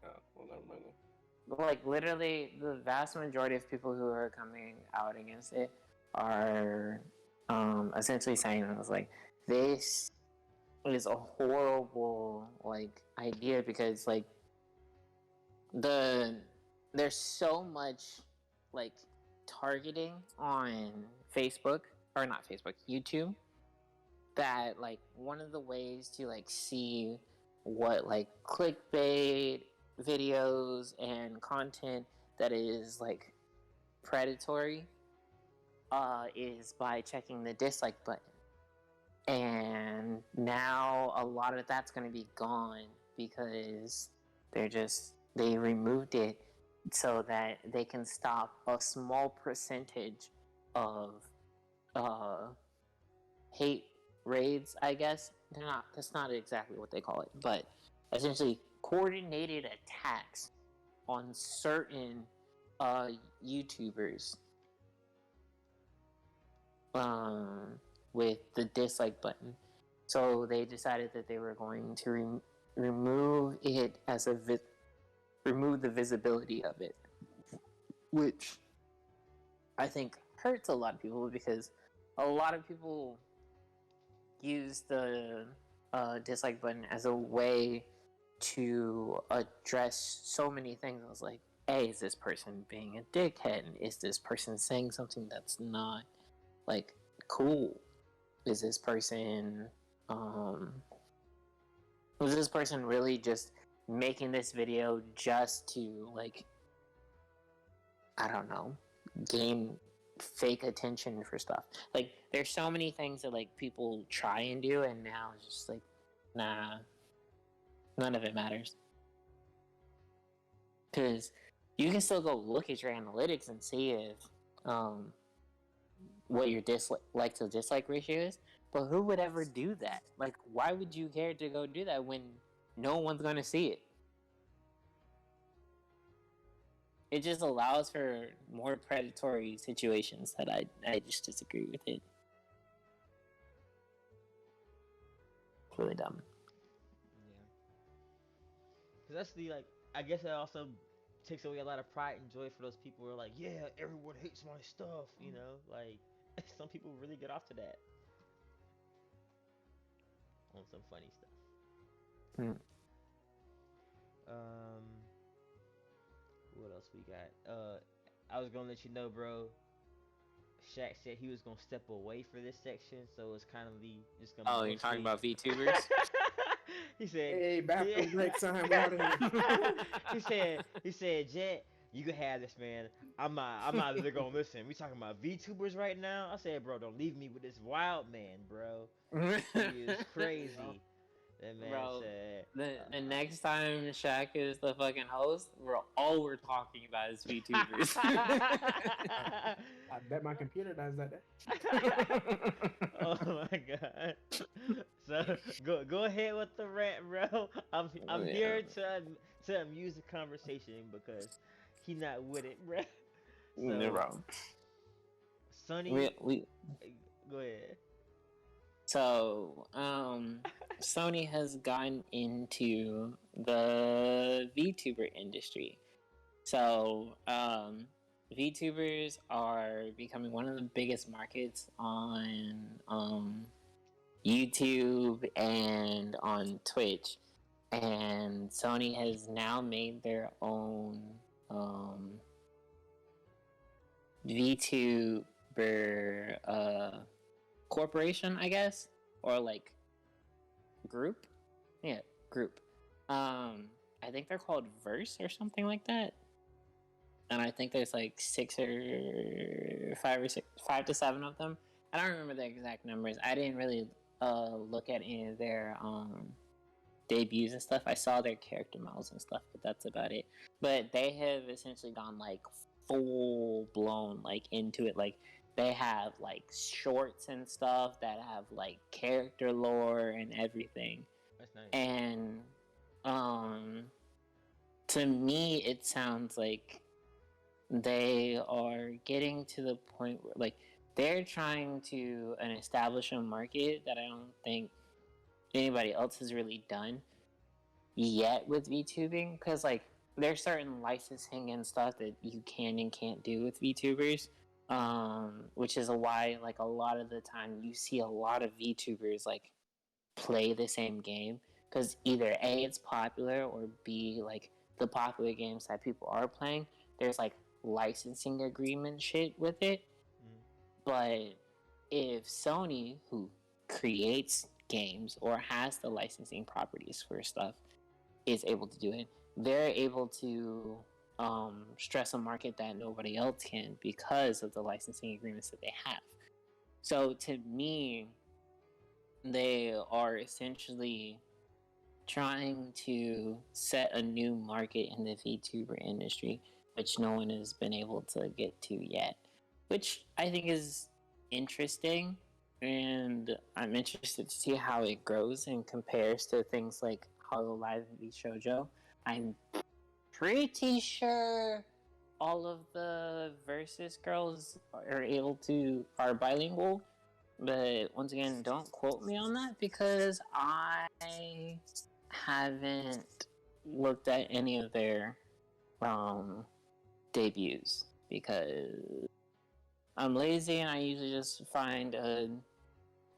Oh, well, never mind. Like literally, the vast majority of people who are coming out against it are essentially saying it was like this is a horrible like idea because like there's so much like targeting on Facebook or not Facebook, YouTube, that like one of the ways to like see what like clickbait videos and content that is like predatory is by checking the dislike button. And now a lot of that's going to be gone because they removed it so that they can stop a small percentage of hate raids, I guess. That's not exactly what they call it, but essentially coordinated attacks on certain YouTubers with the dislike button. So they decided that they were going to remove it as remove the visibility of it, which I think hurts a lot of people because a lot of people use the dislike button as a way to address so many things. I was like, hey, is this person being a dickhead? Is this person saying something that's not like cool? Is this person was this person really just making this video just to like, I don't know, gain fake attention for stuff? Like there's so many things that like people try and do, and now it's just like, nah, none of it matters. Because you can still go look at your analytics and see if what your like to dislike ratio is, but who would ever do that? Like, why would you care to go do that when no one's gonna see it? It just allows for more predatory situations that I just disagree with it. It's really dumb. Yeah. Cause that's the like. I guess that also takes away a lot of pride and joy for those people who are like, yeah, everyone hates my stuff. You know, like some people really get off to that on some funny stuff. Hmm. What else we got? I was gonna let you know, bro. Shaq said he was gonna step away for this section, so it's kind of just gonna. Oh, you're talking about VTubers? He said, "Hey, bathroom break time, water." he said, Jet, you can have this, man. I'm not really gonna listen. We talking about VTubers right now. I said, bro, don't leave me with this wild man, bro. He is crazy. That man Bro, said. the next time Shaq is the fucking host, all we're talking about is VTubers. I bet my computer does that day. Oh my god. So go ahead with the rant, bro. I'm here to amuse the conversation because he not with it, bro. So, bro. Sony, we go ahead. So, Sony has gotten into the VTuber industry. So, VTubers are becoming one of the biggest markets on YouTube and on Twitch. And Sony has now made their own VTuber corporation, I guess, or like group. Yeah, group. I think they're called Verse or something like that. And I think there's like 5 to 7 of them. I don't remember the exact numbers. I didn't really look at any of their debuts and stuff. I saw their character models and stuff, but that's about it. But they have essentially gone like full blown like into it. Like they have like shorts and stuff that have like character lore and everything. That's nice. And to me, it sounds like they are getting to the point where like they're trying to establish a market that I don't think anybody else has really done yet with VTubing, because like there's certain licensing and stuff that you can and can't do with VTubers, which is why like a lot of the time you see a lot of VTubers like play the same game, because either A, it's popular, or B, like the popular games that people are playing, there's like licensing agreement shit with it. But if Sony, who creates games or has the licensing properties for stuff, is able to do it, they're able to stress a market that nobody else can because of the licensing agreements that they have. So to me, they are essentially trying to set a new market in the VTuber industry, which no one has been able to get to yet, which I think is interesting, and I'm interested to see how it grows and compares to things like Hololive V Shoujo. I'm pretty sure all of the Versus girls are bilingual, but once again, don't quote me on that because I haven't looked at any of their debuts because I'm lazy and I usually just find a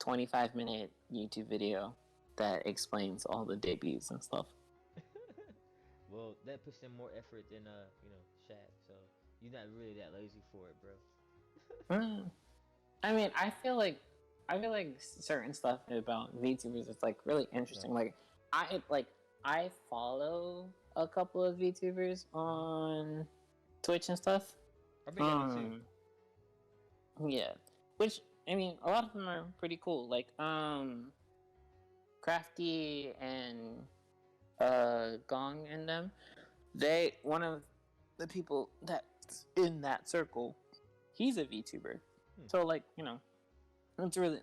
25-minute YouTube video that explains all the debuts and stuff. Well, that puts in more effort than Shaq. So you're not really that lazy for it, bro. I mean, I feel like certain stuff about VTubers is like really interesting. Right. Like I follow a couple of VTubers on Twitch and stuff. I bet too. Yeah, which I mean, a lot of them are pretty cool. Like Crafty and Gong and them. One of the people that's in that circle, he's a VTuber. So like,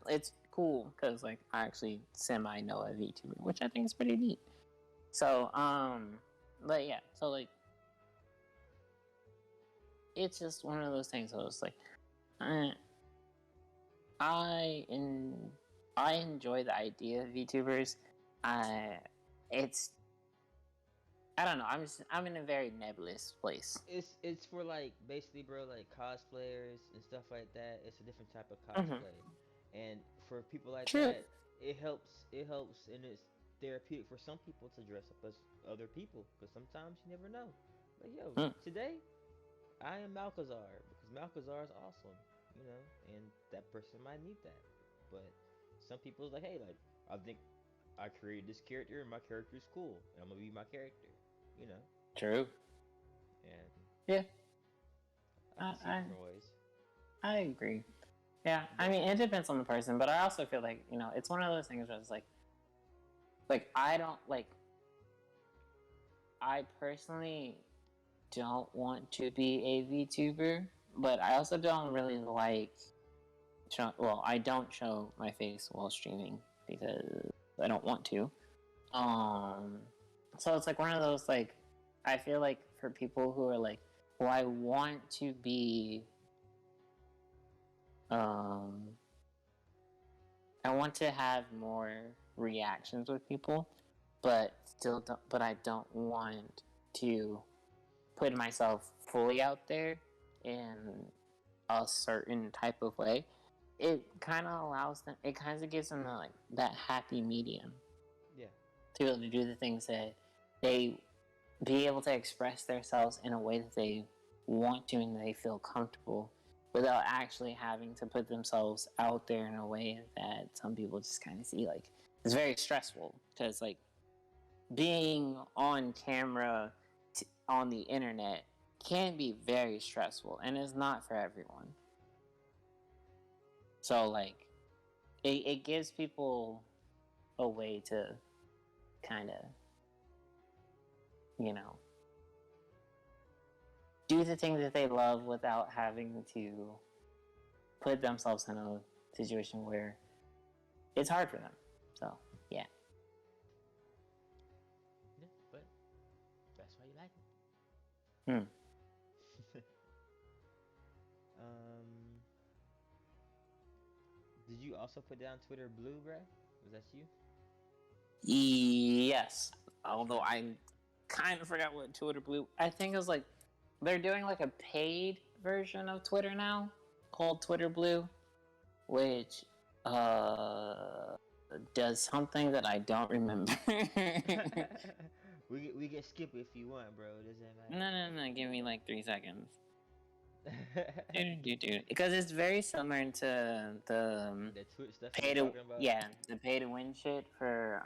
it's cool because like I actually semi know a VTuber, which I think is pretty neat. So but yeah, so like it's just one of those things. I was like, I enjoy the idea of VTubers. I don't know. I'm in a very nebulous place. It's for like basically, bro, like cosplayers and stuff like that. It's a different type of cosplay, and for people like that, it helps, and it's therapeutic for some people to dress up as other people because sometimes you never know. Like today, I am Malcazar because Malcazar is awesome, and that person might need that. But some people's like, hey, like I think I created this character and my character is cool, and I'm gonna be my character. True. And yeah, I see different ways. I agree. Yeah, I mean, it depends on the person, but I also feel like it's one of those things where it's like I don't like. I personally don't want to be a VTuber, but I also don't really like. I don't show my face while streaming because I don't want to. So it's like one of those like, I feel like for people who are like, well, I want to be, I want to have more reactions with people, but I don't want to put myself fully out there in a certain type of way. It kind of allows them, it kind of gives them like that happy medium. Yeah. To be able to do the things that they be able to express themselves in a way that they want to and they feel comfortable without actually having to put themselves out there in a way that some people just kind of see like it's very stressful because like being on camera on the internet can be very stressful and it's not for everyone. So like it gives people a way to kind of do the things that they love without having to put themselves in a situation where it's hard for them. So, yeah. Yeah, but that's why you like it. Did you also put down Twitter Blue, bruh? Was that you? Yes. Although I kind of forgot what Twitter Blue. I think it was like they're doing like a paid version of Twitter now called Twitter Blue, which does something that I don't remember. we can skip it if you want, bro. It doesn't matter. No. Give me like 3 seconds. Because it's very similar to the Twitch stuff pay you're to talking about? the pay to win shit for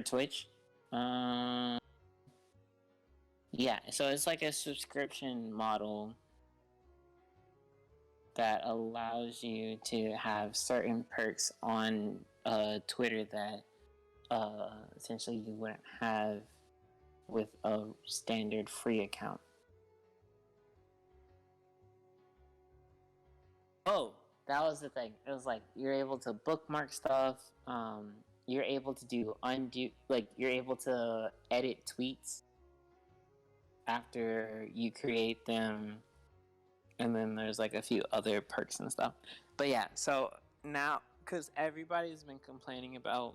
Twitch. Yeah, so it's like a subscription model that allows you to have certain perks on Twitter that essentially you wouldn't have with a standard free account. Oh, that was the thing. It was like you're able to bookmark stuff. You're able to do undo, like you're able to edit tweets after you create them, and then there's like a few other perks and stuff. But yeah, so now because everybody's been complaining about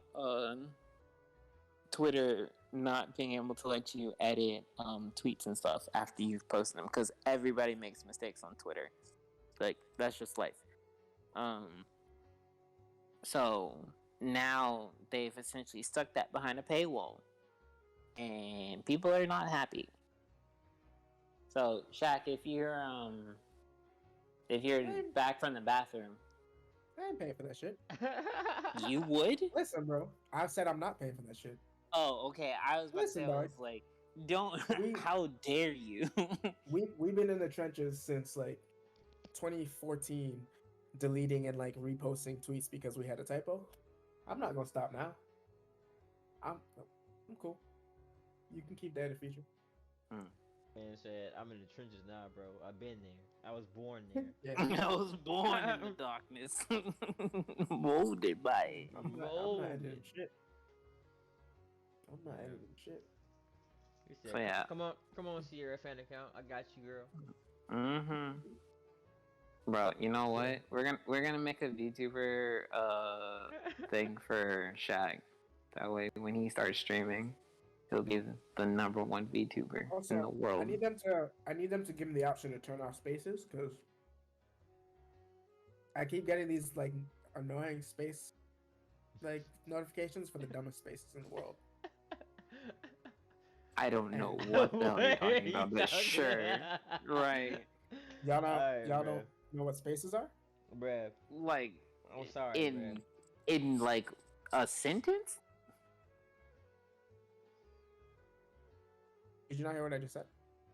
Twitter not being able to let you edit tweets and stuff after you've posted them, because everybody makes mistakes on Twitter. Like, that's just life. So now they've essentially stuck that behind a paywall, and people are not happy. So Shak, if you're back from the bathroom, I ain't paying for that shit. you would? Listen, bro. I said I'm not paying for that shit. Oh, okay. I was about to say, I was like, don't. How dare you? We've been in the trenches since like 2014, deleting and like reposting tweets because we had a typo. I'm not gonna stop now. I'm cool. You can keep that in the future. Man said, I'm in the trenches now, bro. I've been there. I was born there. I was born in the darkness. Molded by it. I'm not editing shit. I'm not editing shit. Said, so yeah. Come on, Sierra fan account. I got you, girl. Mm-hmm. Bro, you know what? We're gonna make a VTuber thing for Shak. That way, when he starts streaming, he'll be the number one VTuber also, in the world. I need them to give me the option to turn off spaces, because I keep getting these like annoying space like notifications for the dumbest spaces in the world. I don't know what the hell you're talking about, but sure, right? Y'all don't know what spaces are, bruh. Like, I'm sorry, in like a sentence. Did you not hear what I just said?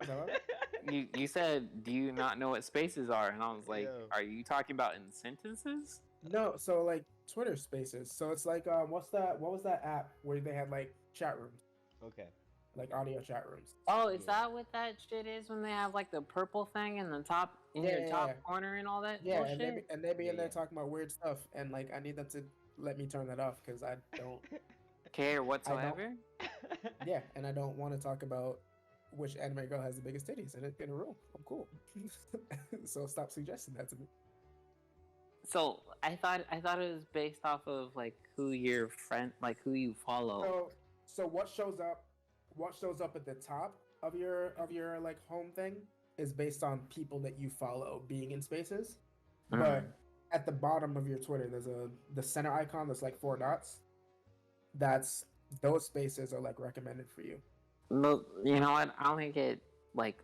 Is that right? You said, do you not know what spaces are? And I was like, are you talking about in sentences? No, so like Twitter Spaces. So it's like what was that app where they had like chat rooms? Okay. Like audio chat rooms. Oh, is that what that shit is when they have like the purple thing in the top your top corner and all that? Yeah, bullshit? and they be in there talking about weird stuff, and like I need them to let me turn that off because I don't care whatsoever. Yeah, and I don't want to talk about which anime girl has the biggest titties in a room. I'm cool. So stop suggesting that to me. So I thought it was based off of like who your friend, like who you follow. So what shows up at the top of your like home thing is based on people that you follow being in spaces. But at the bottom of your Twitter, there's the center icon that's like 4 dots. Those spaces are like recommended for you. But you know what? I only get like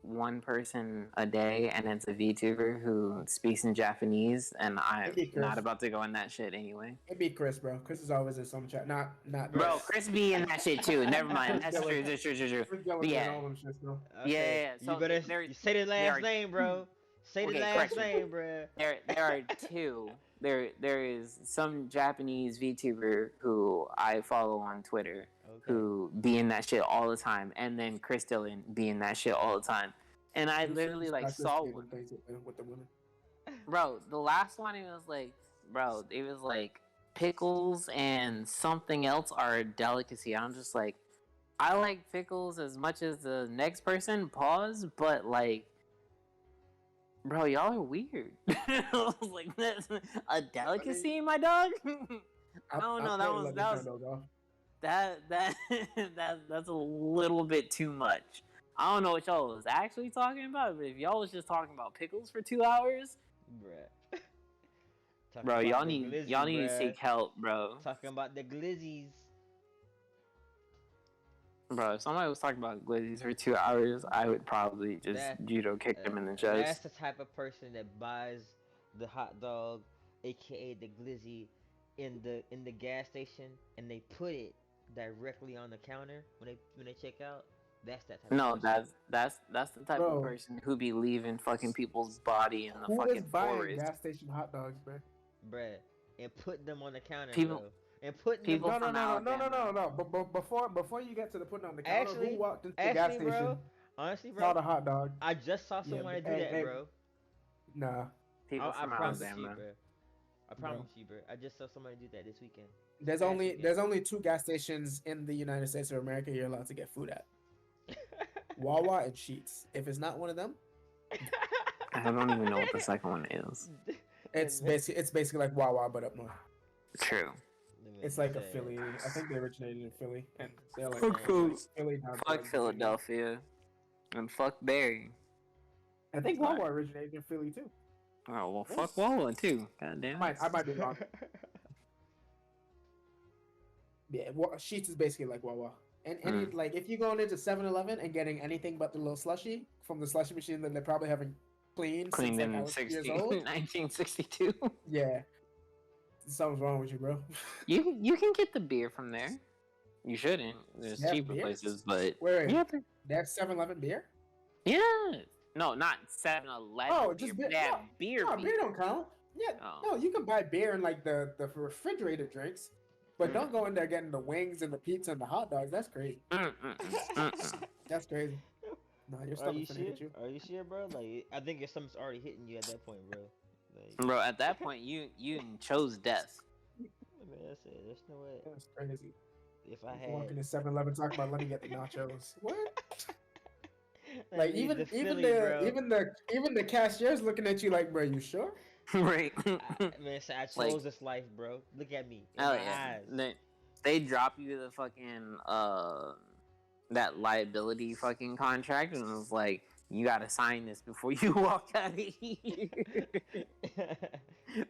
one person a day, and it's a VTuber who speaks in Japanese, and I'm not about to go in that shit anyway. It'd be Chris, bro. Chris is always in some chat. Not bro. Chris be in that shit too. Never mind. That's true. Yeah. Yeah. So you better say the last name, bro. Say the last name, bro. There are two. There is some Japanese VTuber who I follow on Twitter who be in that shit all the time, and then Chris Dillon be in that shit all the time. and I literally like saw one. With the women. Bro, the last one, it was like pickles and something else are a delicacy. I'm just like, I like pickles as much as the next person. Pause, but like, bro, y'all are weird. I was like, that's a delicacy, my dog. I don't know. That's a little bit too much. I don't know what y'all was actually talking about, but if y'all was just talking about pickles for 2 hours, bruh. Bro, y'all need to seek help, bro. Talking about the glizzies. Bro, if somebody was talking about glizzies for 2 hours, I would probably just judo kick them in the chest. That's the type of person that buys the hot dog, aka the glizzy, in the gas station, and they put it directly on the counter when they check out. That's that type. No, of person. that's the type of person who be leaving fucking people's body in the fucking forest. Who is buying gas station hot dogs, bro? Bruh, and put them on the counter, people, bro. And put people them... No. But before you get to the putting on the counter, who walked into the gas station? Bro, honestly, bro, saw the hot dog. I just saw someone do that, bro. Nah. I promise you, bro. I promise you, bro. I just saw somebody do that this weekend. There's only 2 gas stations in the United States of America you're allowed to get food at. Wawa and Sheetz. If it's not one of them, I don't even know what the second one is. It's basically like Wawa but up north. True. It's like a Philly. I think they originated in Philly, and they're like Philly. Fuck Philadelphia, and fuck Barry. I think Wawa originated in Philly too. Oh well, fuck Wawa too. Goddamn. I might be wrong. Yeah, Sheetz is basically like Wawa. And any like if you're going into 7-Eleven and getting anything but the little slushy from the slushy machine that they probably haven't cleaned since like I was years old. 1962. Yeah. Something's wrong with you, bro. You can get the beer from there. You shouldn't. There's cheaper places, but wait. That's 7-Eleven beer? Yeah. No, not 7-Eleven. Oh, just beer. Beer. No, beer don't count. Yeah. Oh. No, you can buy beer in like the refrigerated drinks. But don't go in there getting the wings and the pizza and the hot dogs. That's crazy. That's crazy. No, your stomach's gonna hit you. Are you sure, bro? Like, I think your stomach's already hitting you at that point, bro. Like, bro, at that point, you chose death. I mean, that's it. There's no way. That's crazy. If I had walking to 7-Eleven talking about let me get the nachos. What? Like even the cashier's looking at you like, bro, you sure? Right. I chose this life, bro. Look at me. In my eyes. They drop you the fucking that liability fucking contract, and it was like, you gotta sign this before you walk out of here.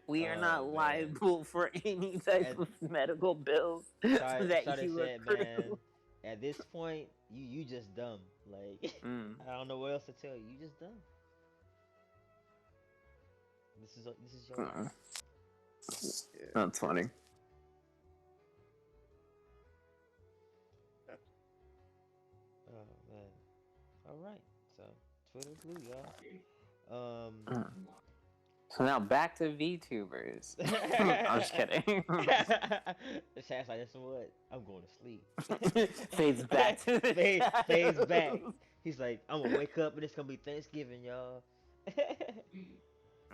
We are not liable for any type of medical bills that you accrue. Man, at this point, you just dumb. Like I don't know what else to tell you. You just dumb. This is your life. That's funny. Oh man. Alright. So Twitter blue, y'all. So now back to VTubers. I'm just kidding. The chat's like, listen, what? I'm going to sleep. Fades back. Fades back. He's like, I'm gonna wake up and it's gonna be Thanksgiving, y'all.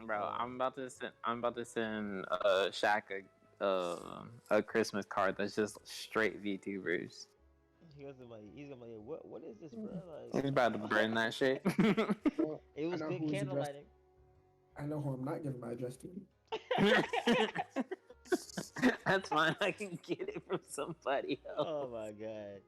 Bro, I'm about to send Shak a Christmas card that's just straight VTubers. He's gonna be like, what is this, bro? Like, he's about to burn that shit. It was good candlelighting. I know who I'm not giving my address to. That's fine. I can get it from somebody else. Oh my god.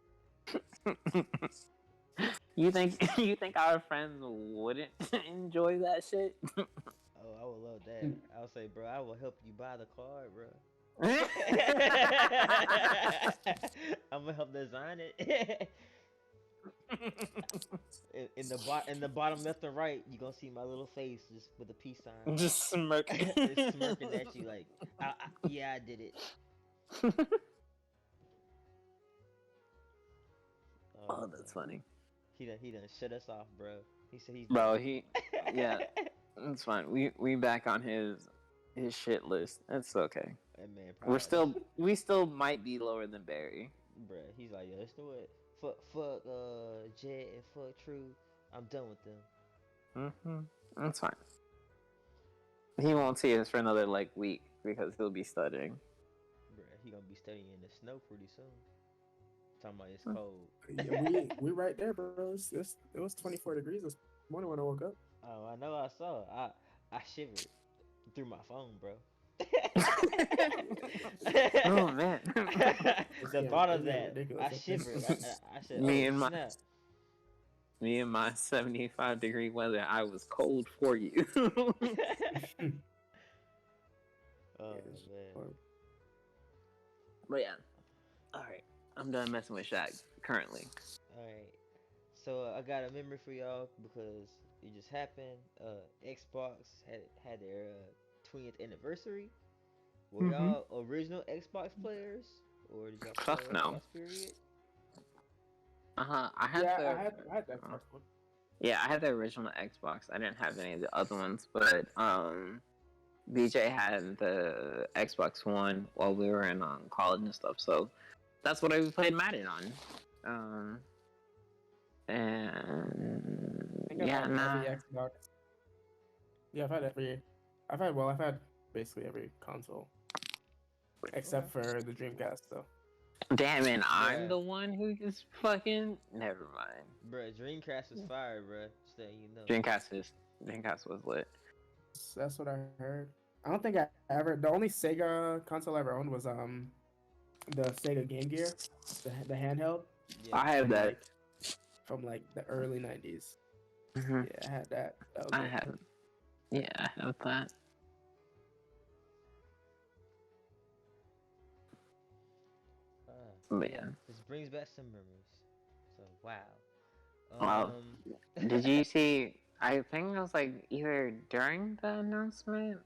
You think our friends wouldn't enjoy that shit? Oh, I would love that. I would say, bro, I will help you buy the card, bro. I'm gonna help design it. in the bottom left and right, you gonna see my little face just with a peace sign, just smirking, just smirking at you like, yeah, I did it. Oh, that's funny. He done shut us off, bro. He said he's yeah, it's fine. We back on his shit list. That's okay. That man, we still might be lower than Barry. Bruh, he's like, yo, let's do it. Fuck Jet and fuck True. I'm done with them. That's fine. He won't see us for another like week because he'll be studying. Bruh, he gonna be studying in the snow pretty soon. Talking about it's cold. Yeah, we right there, bro. It was 24 degrees this morning when I woke up. Oh, I know. I saw. I shivered through my phone, bro. Oh man. The thought of that, ridiculous. I shivered. I said, Me "Oh and my snap!" me and my 75-degree weather, I was cold for you. Oh Yes. man. But yeah. Alright. I'm done messing with Shaq currently. All right. So I got a memory for y'all because it just happened. Xbox had their 20th anniversary. Were y'all original Xbox players, or did y'all play Fuck no. Xbox period? I had I had that first one. Yeah, I had the original Xbox. I didn't have any of the other ones, but BJ had the Xbox One while we were in college and stuff. So that's what I played Madden on. And yeah, nah. Every Xbox. Yeah, I've had basically every console except for the Dreamcast, though. Damn it, I'm Bruh. the one who just fucking. Never mind. Bruh, Dreamcast was fire, bruh. Just letting you know. Dreamcast was lit. That's what I heard. I don't think I ever. The only Sega console I ever owned was the Sega Game Gear, the handheld. Yeah. I have that. From like the early '90s. Mm-hmm. Yeah, I had that. I have. Yeah, I have that. But yeah. This brings back some memories. So wow. Wow. Did you see? I think it was like either during the announcement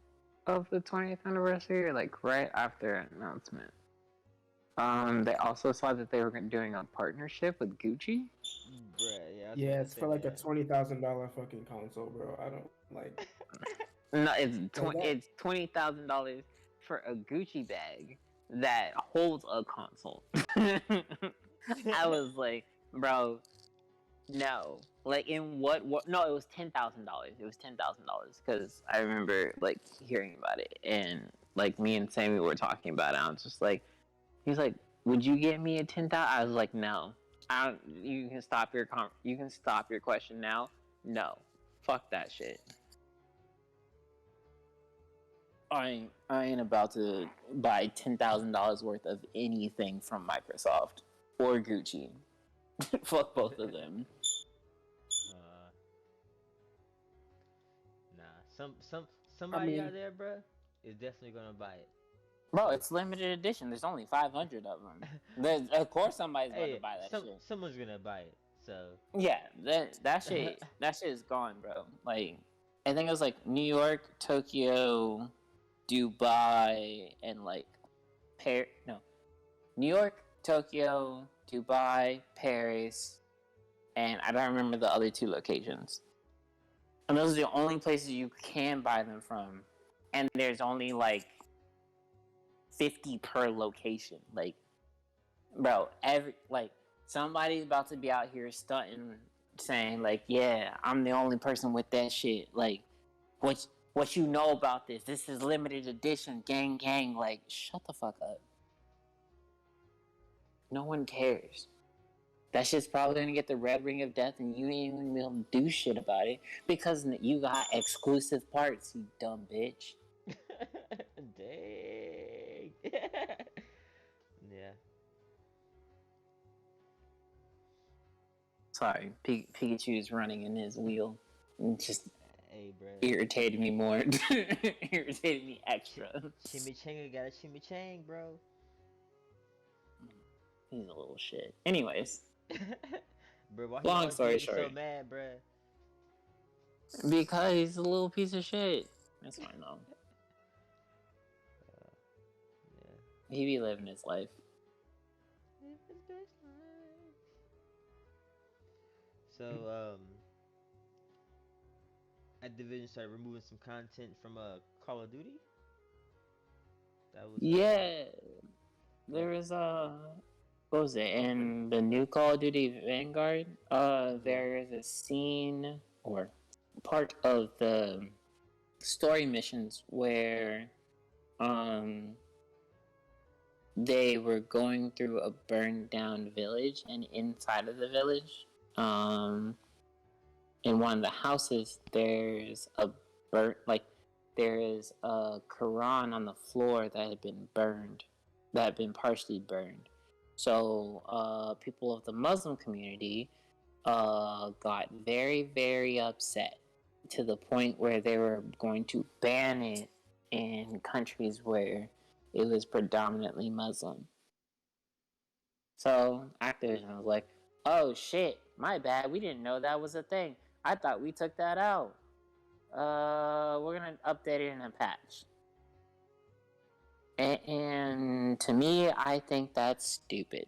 of the 20th anniversary or like right after announcement. They also saw that they were doing a partnership with Gucci. Bruh, yeah. Yeah, it's for like a $20,000 fucking console, bro. I don't like. No, it's $20,000 for a Gucci bag that holds a console. I was like, bro, no. Like in what? No, it was $10,000. It was $10,000 because I remember like hearing about it and like me and Sammy were talking about it. I was just like, he's like, would you get me a 10,000? I was like, no. You can stop your question now. No, fuck that shit. I ain't about to buy $10,000 worth of anything from Microsoft or Gucci. Fuck both of them. Nah, somebody out there, bruh, is definitely gonna buy it. Bro, it's limited edition. There's only 500 of them. Of course, somebody's going to buy that shit. Someone's gonna buy it. So yeah, that shit is gone, bro. Like, I think it was like New York, Tokyo, Dubai, and like New York, Tokyo, Dubai, Paris, and I don't remember the other two locations. And those are the only places you can buy them from. And there's only like 50 per location. Like, bro, somebody's about to be out here stunting, saying like, yeah, I'm the only person with that shit. Like, what you know about this? This is limited edition, gang. Like, shut the fuck up. No one cares. That shit's probably gonna get the red ring of death, and you ain't even be able to do shit about it because you got exclusive parts, you dumb bitch. Dang. Yeah. Sorry, Pikachu's running in his wheel. Just irritated me more. Irritated me extra. Chimichanga got a chimichang, bro. He's a little shit. Anyways. Bro, why long story short. So mad, bro? Because he's a little piece of shit. That's fine though. Yeah. He be living his life. Live his best life. So, Activision started removing some content from Call of Duty. That was there was what was it in the new Call of Duty Vanguard? There is a scene, or part of the story missions where they were going through a burned down village, and inside of the village, in one of the houses, there's a Quran on the floor that had been burned, that had been partially burned. So people of the Muslim community got very, very upset to the point where they were going to ban it in countries where it was predominantly Muslim. So Activision was like, oh shit, my bad, we didn't know that was a thing. I thought we took that out. We're gonna update it in a patch. And to me, I think that's stupid.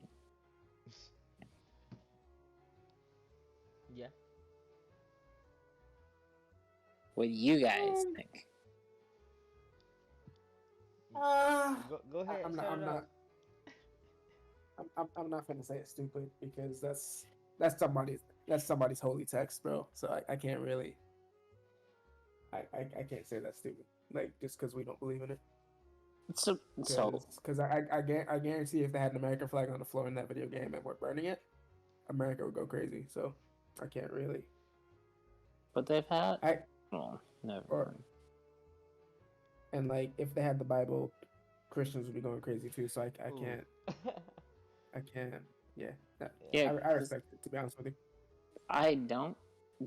Yeah. What do you guys think? Go ahead. I'm not gonna say it's stupid because that's somebody's holy text, bro. So I can't really. I can't say that's stupid. Like just because we don't believe in it. Because I guarantee if they had an American flag on the floor in that video game and we're burning it, America would go crazy. So I can't really. But they've had. Never. And like if they had the Bible, Christians would be going crazy too. So I can't. I can't. Yeah. I respect it, to be honest with you. I don't,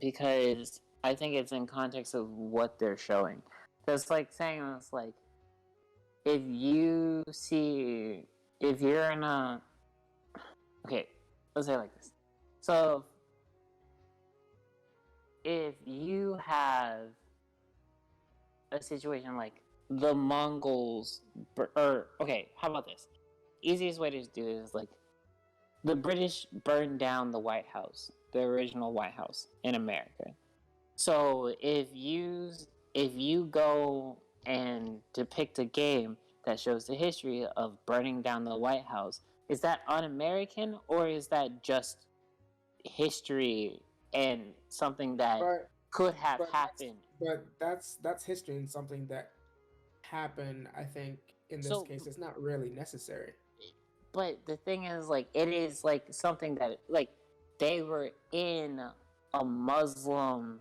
because I think it's in context of what they're showing. That's like saying, it's like, if you're in a, okay, let's say it like this. So, if you have a situation like the Mongols, okay, how about this? Easiest way to do it is like, the British burned down the White House, the original White House in America. So if you go and depict a game that shows the history of burning down the White House, is that un-American, or is that just history and something that could have happened? But that's history and something that happened. I think in this case, it's not really necessary. But the thing is, like, it is like something that, like, they were in a Muslim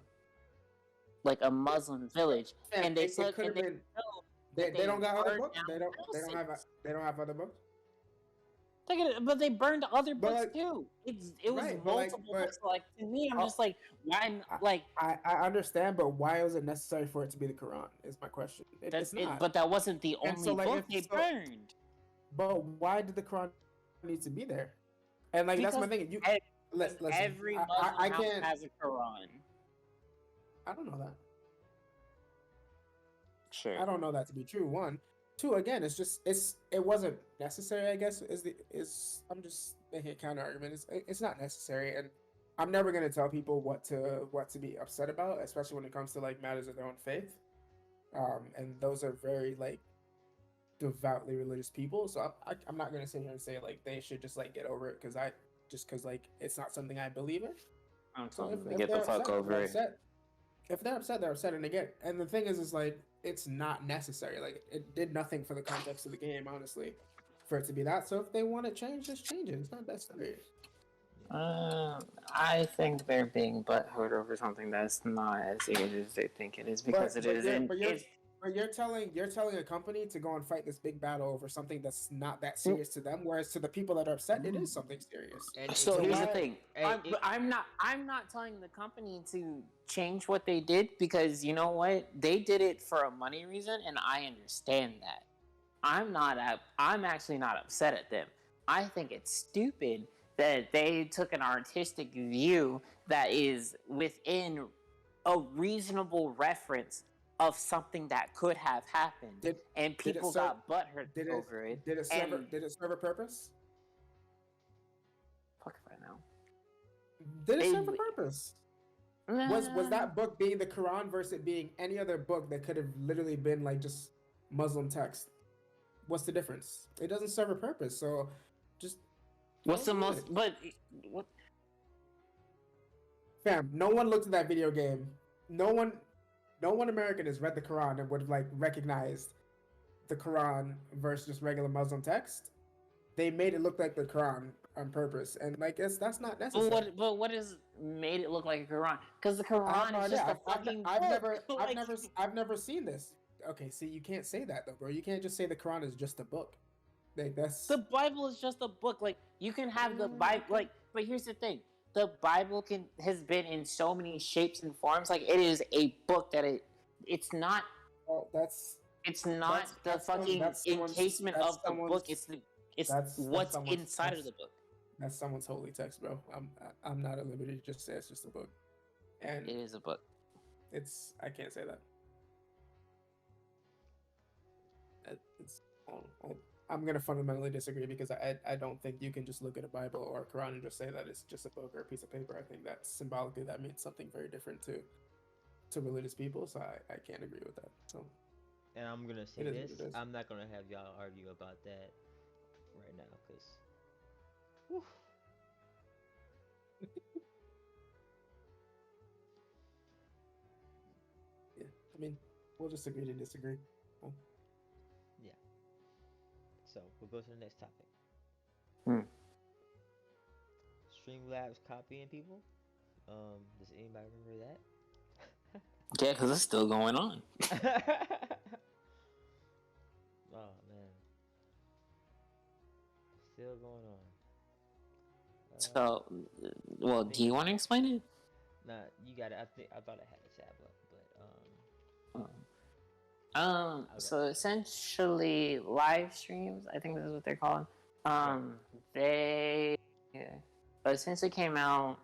village, and they said they don't got other books. They don't have other books. But they burned other books too. It was multiple books. Like, to me, I'm just like, why? Like, I understand, but why was it necessary for it to be the Quran? Is my question. It's not. But that wasn't the only book they burned. But why did the Quran need to be there? And like, that's my thing. Listen, every Muslim house has a Quran. I don't know that. Sure. I don't know that to be true. One, two. Again, it wasn't necessary. I guess I'm just making a counter argument. It's not necessary, and I'm never gonna tell people what to be upset about, especially when it comes to like matters of their own faith. And those are very like devoutly religious people, so I'm not gonna sit here and say like they should just like get over it because like it's not something I believe in. I'm telling them to get the fuck over it. If they're upset, they're upset, and the thing is like it's not necessary. Like it did nothing for the context of the game, honestly, for it to be that. So if they want to change, just change it. It's not necessary. I think they're being butthurt over something that's not as serious as they think it is, because it isn't. But you're telling a company to go and fight this big battle over something that's not that serious to them, whereas to the people that are upset, it is something serious. So here's the thing: I'm not telling the company to change what they did, because you know what, they did it for a money reason, and I understand that. I'm actually not upset at them. I think it's stupid that they took an artistic view that is within a reasonable reference of something that could have happened, and people got butthurt over it. Did it serve a purpose? Fuck if I know. Did it serve a purpose? Was that book being the Quran versus it being any other book that could have literally been like just Muslim text? What's the difference? It doesn't serve a purpose, so just. What's the most? But what? Fam, no one looked at that video game no one American has read the Quran and would have like recognized the Quran versus just regular Muslim text. They made it look like the Quran on purpose, and like that's not necessary. But what has made it look like a Quran? Because the Quran is just a fucking book. I've never seen this. Okay, see, you can't say that though, bro. You can't just say the Quran is just a book. Like that's The Bible is just a book. Like you can have the Bible. Like, but here's the thing: the Bible has been in so many shapes and forms. Like it is a book that it's not. well, It's not the fucking encasement of the book. It's what's inside of the book. That's someone's holy text, bro. I'm not at liberty to just say it's just a book. And it is a book. I can't say that. I'm gonna fundamentally disagree because I don't think you can just look at a Bible or a Quran and just say that it's just a book or a piece of paper. I think that symbolically that means something very different to religious people. So I can't agree with that. So. And I'm gonna say this: I'm not gonna have y'all argue about that right now, cause. Yeah, I mean, we'll just agree to disagree. Oh. Yeah. So we'll go to the next topic. Streamlabs copying people. Does anybody remember that? Yeah, because it's still going on. Oh man, still going on. So, well, do you want to explain it? Nah, you got it. I thought I had a tab up, but Okay. So essentially, live streams. I think this is what they're called. They essentially came out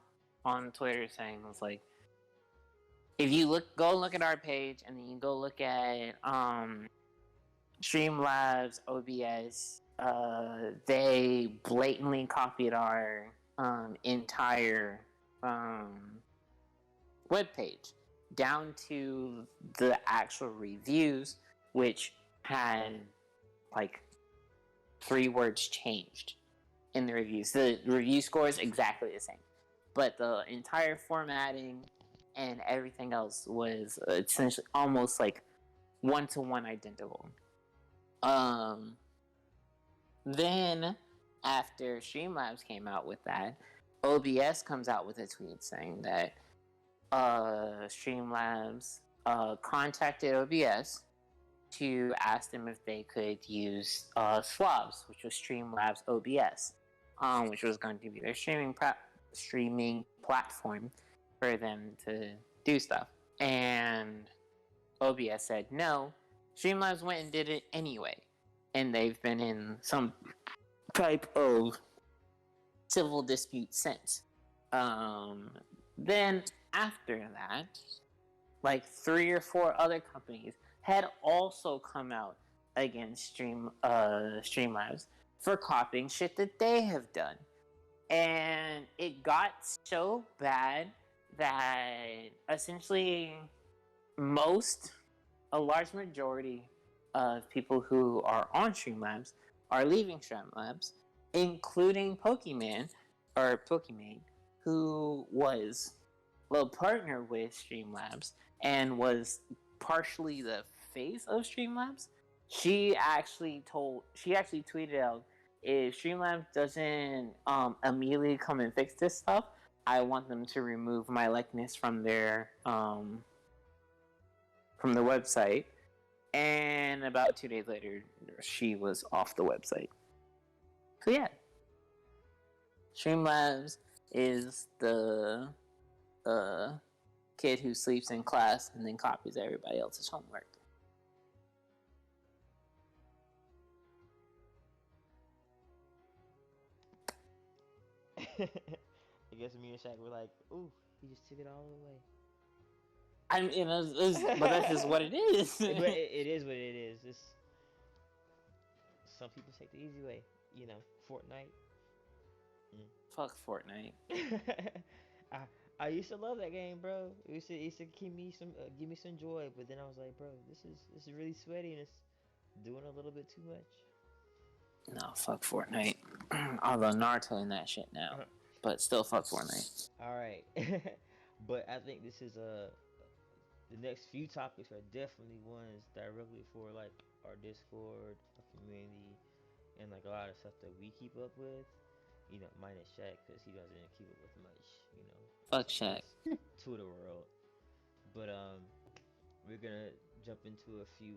on Twitter saying it was like, if you go look at our page and then you go look at Streamlabs OBS, they blatantly copied our entire webpage down to the actual reviews, which had like 3 words changed in the reviews. The review score is exactly the same, but the entire formatting and everything else was essentially almost like one-to-one identical. Then after Streamlabs came out with that, OBS comes out with a tweet saying that Streamlabs contacted OBS to ask them if they could use Slobs, which was Streamlabs OBS, which was going to be their streaming platform for them to do stuff. And OBS said no. Streamlabs went and did it anyway. And they've been in some type of civil dispute since. Then after that, like 3 or 4 other companies had also come out against Streamlabs for copying shit that they have done. And it got so bad that essentially a large majority of people who are on Streamlabs are leaving Streamlabs, including Pokemon, who was a partner with Streamlabs and was partially the face of Streamlabs. She actually tweeted out, if Streamlabs doesn't immediately come and fix this stuff, I want them to remove my likeness from their website. And about 2 days later, she was off the website. So yeah, Streamlabs is the kid who sleeps in class and then copies everybody else's homework. I guess me and Shaq were like, "Ooh, he just took it all away." I mean, but that's just what it is. But it is what it is. It's, some people take the easy way, you know. Fortnite. Fuck Fortnite. I used to love that game, bro. It used to give me some joy, but then I was like, bro, this is really sweaty and it's doing a little bit too much. No, fuck Fortnite. Although Naruto in that shit now, but still fuck Fortnite. All right, but I think this is the next few topics are definitely ones directly for like our Discord, our community, and like a lot of stuff that we keep up with. You know, minus Shaq because he doesn't keep up with much. You know, Fuck Shaq. Twitter world. But we're gonna jump into a few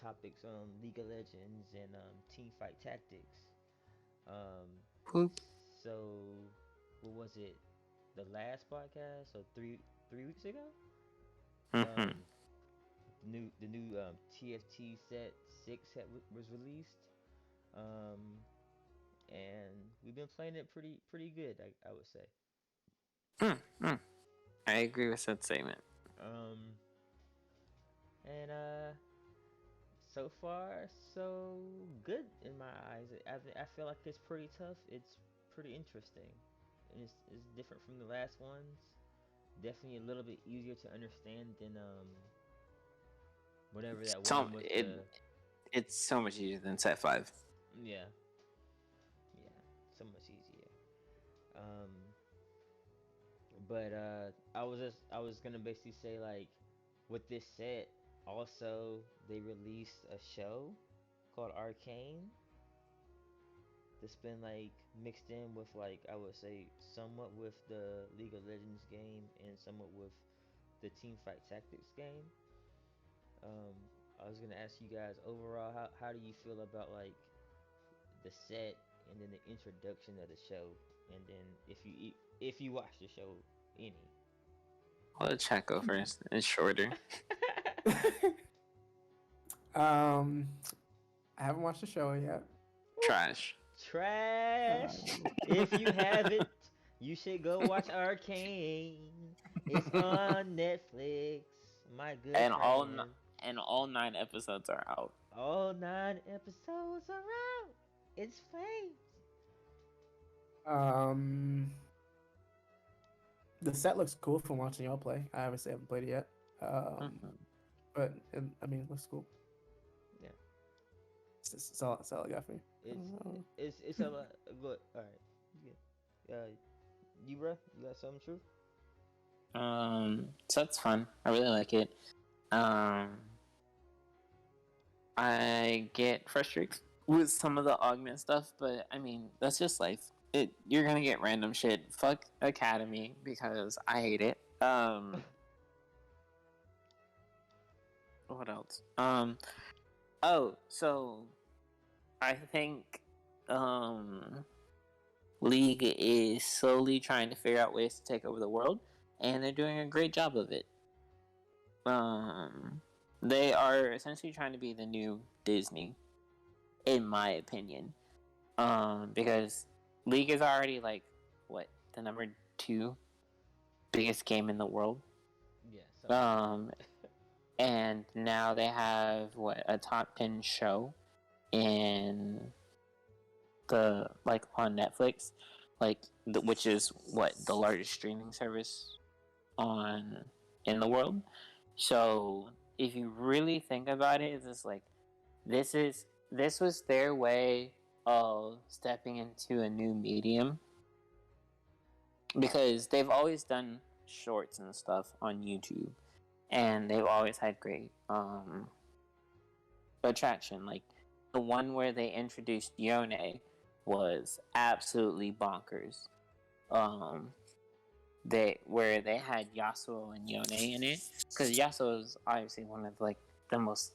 topics on League of Legends and team fight tactics. Um, Poop. so what was it? The last podcast, so three weeks ago. Mm-hmm. The new TFT set 6 was released. Um, and we've been playing it pretty good, I would say. I agree with that statement. Um, and so far so good in my eyes. I feel like it's pretty tough. It's pretty interesting, and it's different from the last ones. Definitely a little bit easier to understand than whatever that one with the It's so much easier than Set 5. yeah so much easier. Um, but I was gonna basically say like with this set also they released a show called Arcane that's been like mixed in with like I would say somewhat with the League of Legends game and somewhat with the Team Fight Tactics game. Um, I was gonna ask you guys overall how do you feel about like the set and then the introduction of the show and then if you watch the show any. I'll let Shaq go first. It's shorter. I haven't watched the show yet. Trash. Trash. If you haven't, you should go watch Arcane. It's on Netflix. My good And friend. all 9 episodes are out. All 9 episodes are out. It's flames. The set looks cool from watching y'all play. I obviously haven't played it yet. But I mean, it looks cool. Yeah. That's all I got for you. It's a lot. Good. All right. Yeah. You bro, you got something true? So that's fun. I really like it. I get frustrated with some of the augment stuff, but I mean, that's just life. You're gonna get random shit. Fuck Academy because I hate it. What else? Oh, so I think League is slowly trying to figure out ways to take over the world, and they're doing a great job of it. They are essentially trying to be the new Disney, in my opinion. Because League is already like the number 2 biggest game in the world. Yeah. And now they have a top 10 show in the on Netflix, which is the largest streaming service in the world. So if you really think about it, it's just like this was their way of stepping into a new medium, because they've always done shorts and stuff on YouTube, and they've always had great attraction. Like the one where they introduced Yone was absolutely bonkers. Where they had Yasuo and Yone in it, because Yasuo is obviously one of the most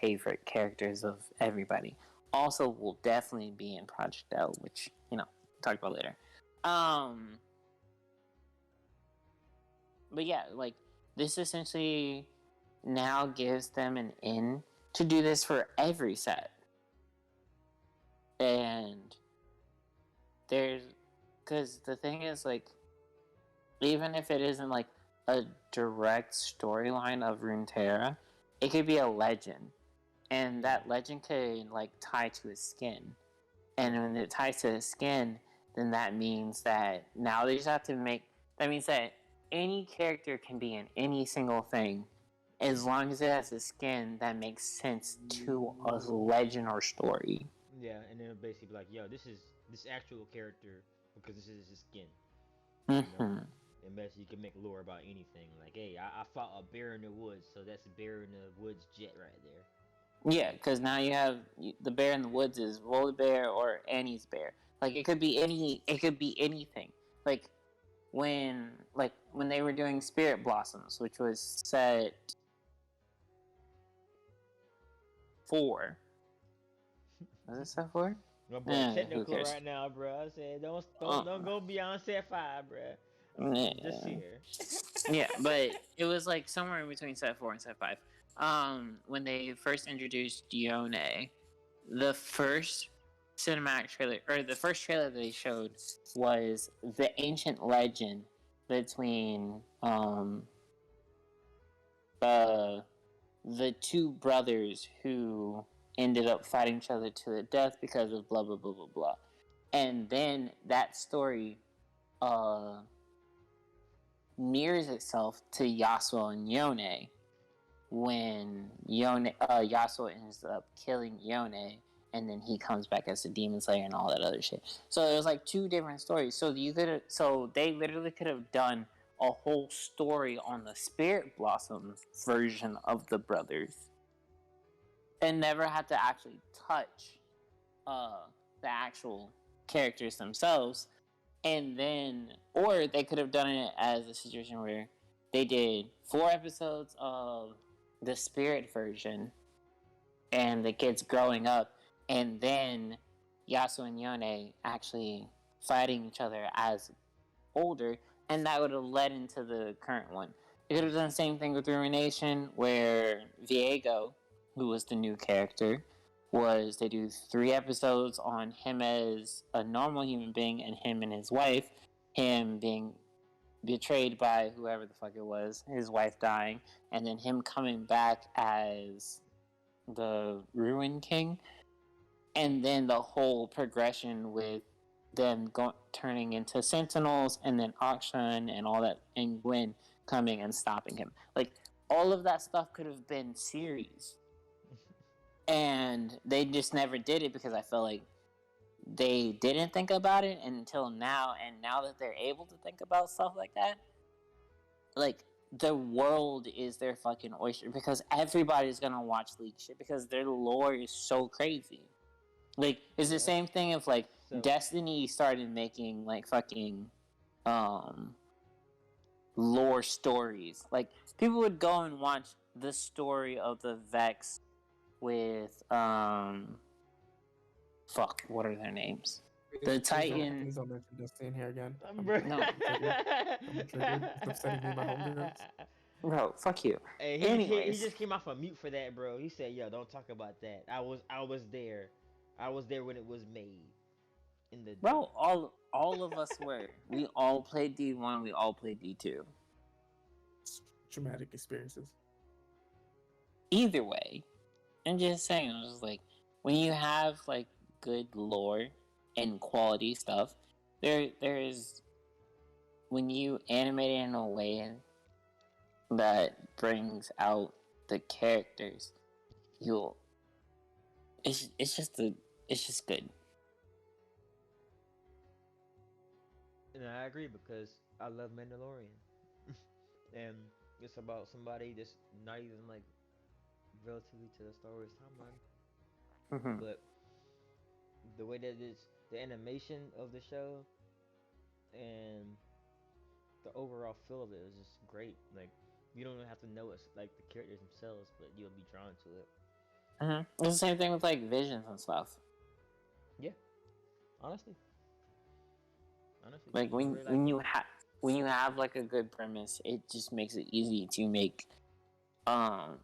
favorite characters of everybody. Also, will definitely be in Project L, which talk about later. But yeah, this essentially now gives them an in to do this for every set, and because the thing is even if it isn't a direct storyline of Runeterra, it could be a legend, and that legend could tie to his skin, and when it ties to his skin, then that means that now they just have to that means that any character can be in any single thing as long as it has a skin that makes sense to a legend or story. Yeah, and then it'll basically be like, yo, this is this actual character because this is his skin. Mm-hmm. And basically, you can make lore about anything. Like, hey, I fought a bear in the woods, so that's a bear in the woods jet right there. Yeah, because now you have the bear in the woods is Roller Bear or Annie's bear. Like it could be anything. Like when they were doing Spirit Blossoms, which was set 4. Was it set 4? My boy, technical right now, bro. I said, don't go beyond set 5, bro. Just here. Yeah, but it was like somewhere in between set 4 and set 5. When they first introduced Yone, the first cinematic trailer, or the first trailer that they showed, was the ancient legend between the two brothers who ended up fighting each other to the death because of blah blah blah blah blah. And then that story mirrors itself to Yasuo and Yone when Yasuo ends up killing Yone, and then he comes back as a demon slayer and all that other shit. So it was like 2 different stories. So they literally could have done a whole story on the Spirit Blossom version of the brothers, and never had to actually touch the actual characters themselves. And then, or they could have done it as a situation where they did 4 episodes of the Spirit version and the kids growing up, and then Yasuo and Yone actually fighting each other as older, and that would have led into the current one. They could have done the same thing with Ruination, where Viego, who was the new character, they do 3 episodes on him as a normal human being and him and his wife, him being betrayed by whoever the fuck it was, his wife dying, and then him coming back as the Ruin King, and then the whole progression with them turning into Sentinels, and then Akshan and all that, and Gwen coming and stopping him. Like, all of that stuff could have been series. And they just never did it because I felt like they didn't think about it until now. And now that they're able to think about stuff like that, like, the world is their fucking oyster because everybody's gonna watch leak shit because their lore is so crazy. Like, it's the same thing if, like, Destiny started making, like, fucking lore stories. Like, people would go and watch the story of the Vex with what are their names? The Titan. Please don't mention Destiny here again. No. I'm triggered. It's upsetting me, my homegirls. Bro, fuck you. Hey, he just came off a mute for that, bro. He said, "Yo, don't talk about that." I was there. I was there when it was made. Bro, all of us were. We all played D1. We all played D2. Traumatic experiences. Either way, I'm just saying. I was like, when you have like good lore and quality stuff, there's when you animate it in a way that brings out the characters, it's just good. And I agree because I love Mandalorian, and it's about somebody that's not even like relatively to the Star Wars timeline, but the way that it's the animation of the show and the overall feel of it is just great. Like, you don't even have to know it's like the characters themselves, but you'll be drawn to it. It's the same thing with like visions and stuff. Yeah, honestly. Like when you have like a good premise, it just makes it easy to make fucking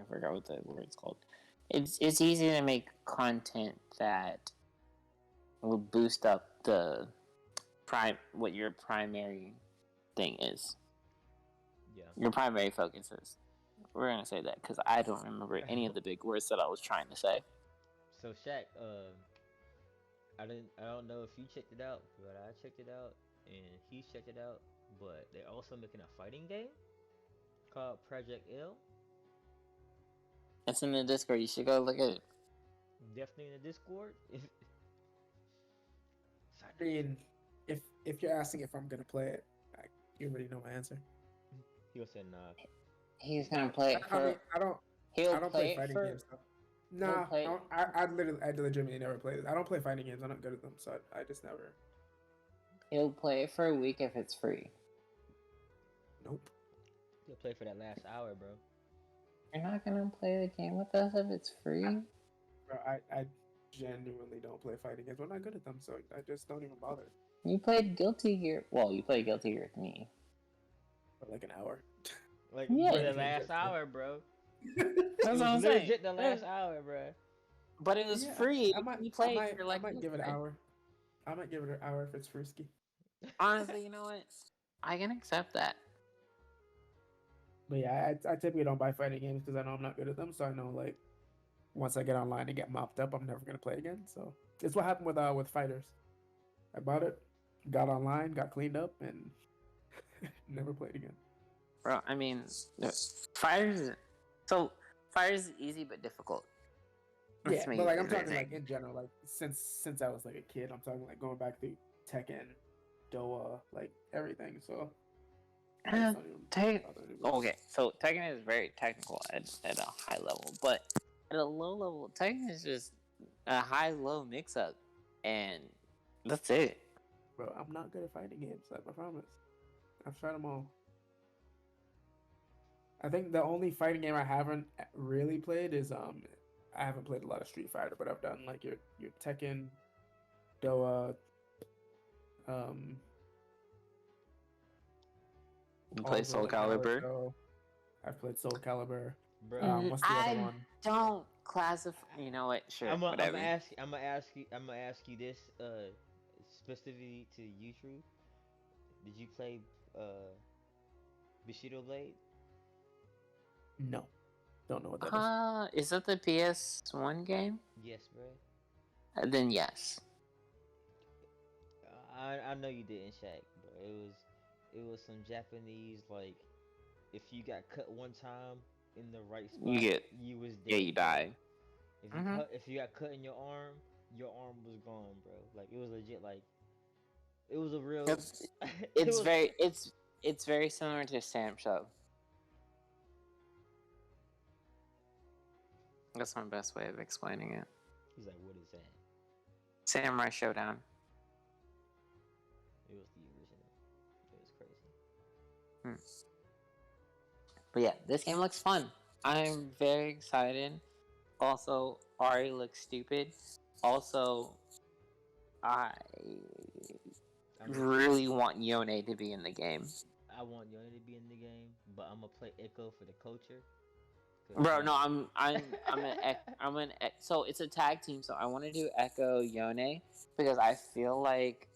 forgot what the word's called. It's easy to make content that will boost up what your primary thing is. Yeah. Your primary focus is. We're gonna say that because I don't remember any of the big words that I was trying to say. So Shaq, I don't know if you checked it out, but I checked it out and he checked it out. But they're also making a fighting game called Project L. It's in the Discord. You should go look at it. Definitely in the Discord. I mean, if you're asking if I'm gonna play it, you already know my answer. He'll say nah. He's gonna play it I mean, for. I don't He'll play play it fighting for. games. So. Nah, I legitimately never played it. I don't play fighting games. I'm not good at them, so I just never. He'll play it for a week if it's free. Nope. He'll play for that last hour, bro. You're not gonna play the game with us if it's free? Bro, I genuinely don't play fighting games. I'm not good at them, so I just don't even bother. You played Guilty Gear. Well, you played Guilty Gear with me. For like an hour. Like Yeah. for the last hour, bro. That's what I'm legit saying. the last hour, bro. But it was Yeah, free. I might, You I played might, for I like. might give it an hour. I might give it an hour if it's frisky. Honestly, you know what? I can accept that. But yeah, I typically don't buy fighting games because I know I'm not good at them. So I know like once I get online and get mopped up, I'm never gonna play again. So it's what happened with fighters. I bought it, got online, got cleaned up, and never played again. Bro, I mean, Fires. So Fires is easy but difficult. Yeah, but like I'm talking like in general, like since I was like a kid, I'm talking like going back to Tekken, Doa, like everything. So okay, so Tekken is very technical at a high level, but at a low level, Tekken is just a high-low mix-up, and that's it. Bro, I'm not good at fighting games. I promise. I've tried them all. I think the only fighting game I haven't really played is I haven't played a lot of Street Fighter, but I've done like your Tekken, Doa, You play Soul Calibur? I've played Soul Calibur. Bro, What's the other one? Don't classify. You know what? Sure, whatever. I'm gonna ask you this specifically to you, True. Did you play Bushido Blade? No, don't know what that is that the PS1 game? Yes, bro. Then yes. I know you didn't, Shaq, but it was some Japanese, like, if you got cut one time in the right spot, you was dead. Yeah, you die. If you got cut in your arm was gone, bro. Like, it was legit, like, it was a real. It's very similar to Sam Show. That's my best way of explaining it. He's like, what is that? Samurai Showdown. It was the original. It was crazy. But yeah, this game looks fun. I'm very excited. Also, Ari looks stupid. Also, I really want Yone to be in the game. I want Yone to be in the game, but I'm gonna play Echo for the culture. Bro, no, so it's a tag team, so I want to do Echo Yone because I feel like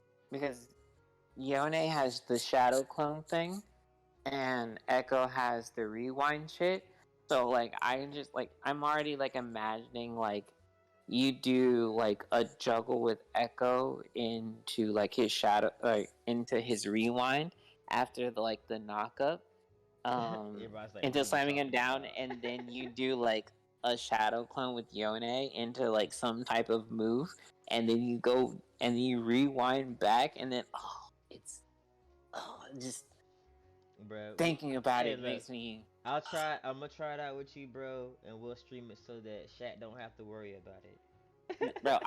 Yone has the shadow clone thing and Echo has the rewind shit. So like I'm already like imagining like you do like a juggle with Echo into like his shadow, like into his rewind after the knockup. Like, into slamming him down, and then you do like a shadow clone with Yone into like some type of move, and then you go and you rewind back, and then just bro, thinking about it makes me. I'm gonna try it out with you, bro, and we'll stream it so that Shaq don't have to worry about it. Bro,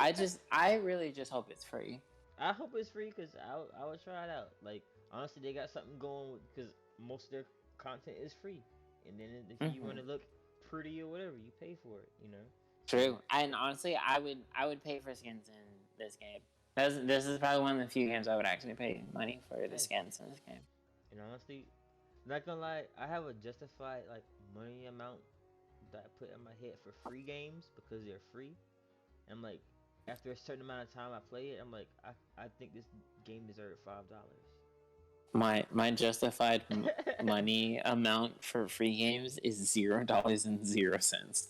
I really just hope it's free. I hope it's free because I would try it out. Like, honestly, they got something going because most of their content is free, and then if you want to look pretty or whatever, you pay for it. You know. True, and honestly, I would pay for skins in this game. This is probably one of the few games I would actually pay money for the skins in this game. And honestly, not gonna lie, I have a justified like money amount that I put in my head for free games because they're free. I'm like, after a certain amount of time I play it, I'm like, I think this game deserved $5. My justified money amount for free games is $0.00.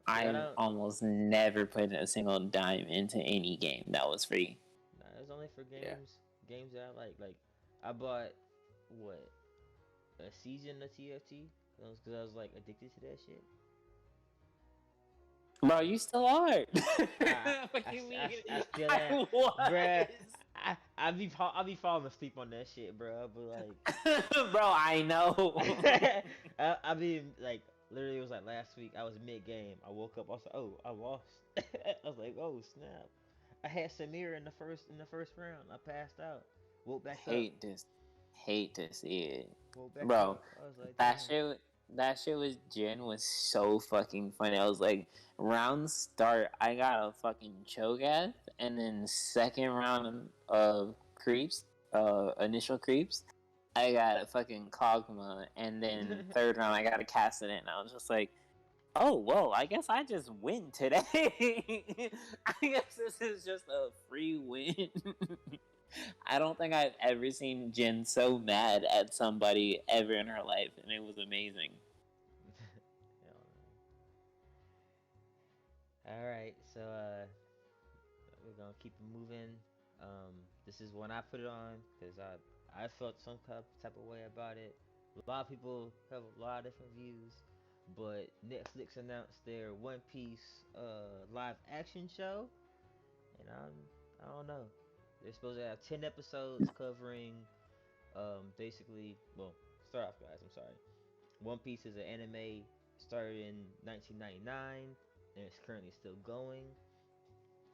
I've almost never put a single dime into any game that was free. Nah, it's only for games that I like. Like, I bought a season of TFT because I was like addicted to that shit. Bro, you still are. What do you mean? I still am, was. bruh. I be falling asleep on that shit, bro. But like, bro, I know. I mean, like, literally, it was like last week. I was mid game. I woke up. I was like, oh, I lost. I was like, oh snap. I had Samir in the first round. I passed out. Woke back up. Hate to see it, Woke back bro. up. I was like, That shit was so fucking funny. I was like, round start, I got a fucking Cho'Gath, and then second round of creeps, initial creeps, I got a fucking Kog'Maw, and then third round I got a Kassadin. And I was just like, oh, whoa, I guess I just win today. I guess this is just a free win. I don't think I've ever seen Jen so mad at somebody ever in her life, and it was amazing. Alright, so we're gonna keep it moving. This is when I put it on because I felt some type of way about it. A lot of people have a lot of different views, but Netflix announced their One Piece live action show, and I don't know. They're supposed to have 10 episodes covering basically, well, start off guys, I'm sorry. One Piece is an anime started in 1999 and it's currently still going.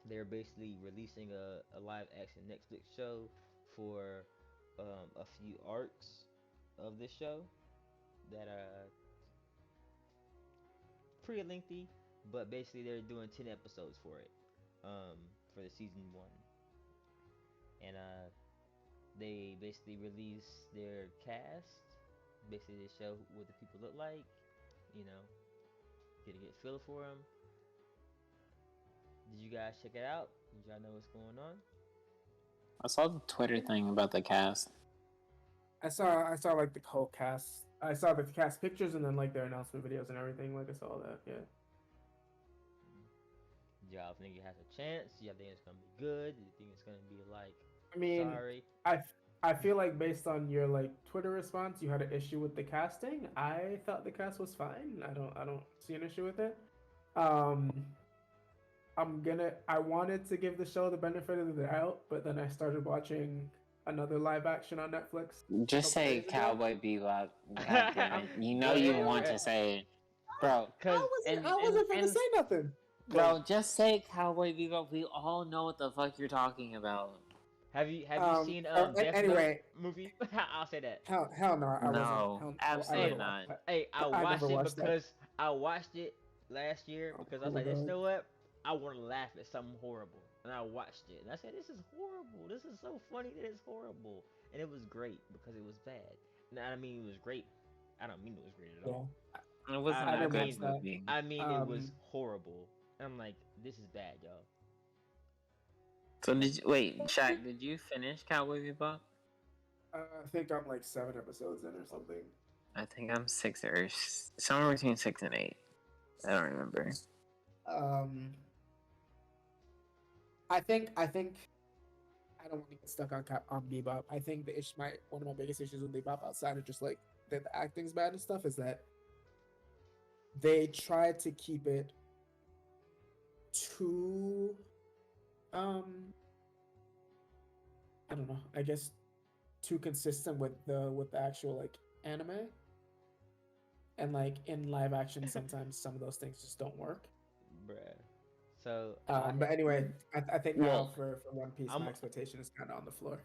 They're basically releasing a live action Netflix show for a few arcs of this show that are pretty lengthy, but basically they're doing 10 episodes for the season 1. And they basically release their cast. Basically, they show what the people look like. You know, get a feel for them. Did you guys check it out? Did y'all know what's going on? I saw the Twitter thing about the cast. I saw like the whole cast. I saw the cast pictures and then like their announcement videos and everything. Like I saw that. Yeah. Do y'all think it has a chance? Do y'all think it's gonna be good? Do you think it's gonna be like? I mean, sorry. I feel like based on your like Twitter response, you had an issue with the casting. I thought the cast was fine. I don't see an issue with it. I wanted to give the show the benefit of the doubt, but then I started watching another live action on Netflix. Just say Cowboy Bebop. God damn it. You know you want to say it. Bro, I wasn't gonna say nothing. Bro, just say Cowboy Bebop. We all know what the fuck you're talking about. Have you seen Death anyway Note movie? I'll say that. Hell no, I wasn't. Absolutely not. Hey, I watched it because I watched it last year because I was like, you know what? I want to laugh at something horrible, and I watched it, and I said, this is horrible. This is so funny that it's horrible, and it was great because it was bad. And I mean, it was great. I don't mean it was great at all. It wasn't a good movie. I mean, it was horrible. I'm like, this is bad, y'all. So Shaq, did you finish Cowboy Bebop? I think I'm like 7 episodes in or something. I think I'm 6 or somewhere between 6 and 8. I don't remember. I think I don't want to get stuck on Bebop. I think one of my biggest issues with Bebop, outside of just like that the acting's bad and stuff, is that they try to keep it too I don't know, I guess too consistent with the actual like anime. And like in live action sometimes some of those things just don't work. Bruh. So but anyway, I think now for One Piece my expectation is kinda on the floor.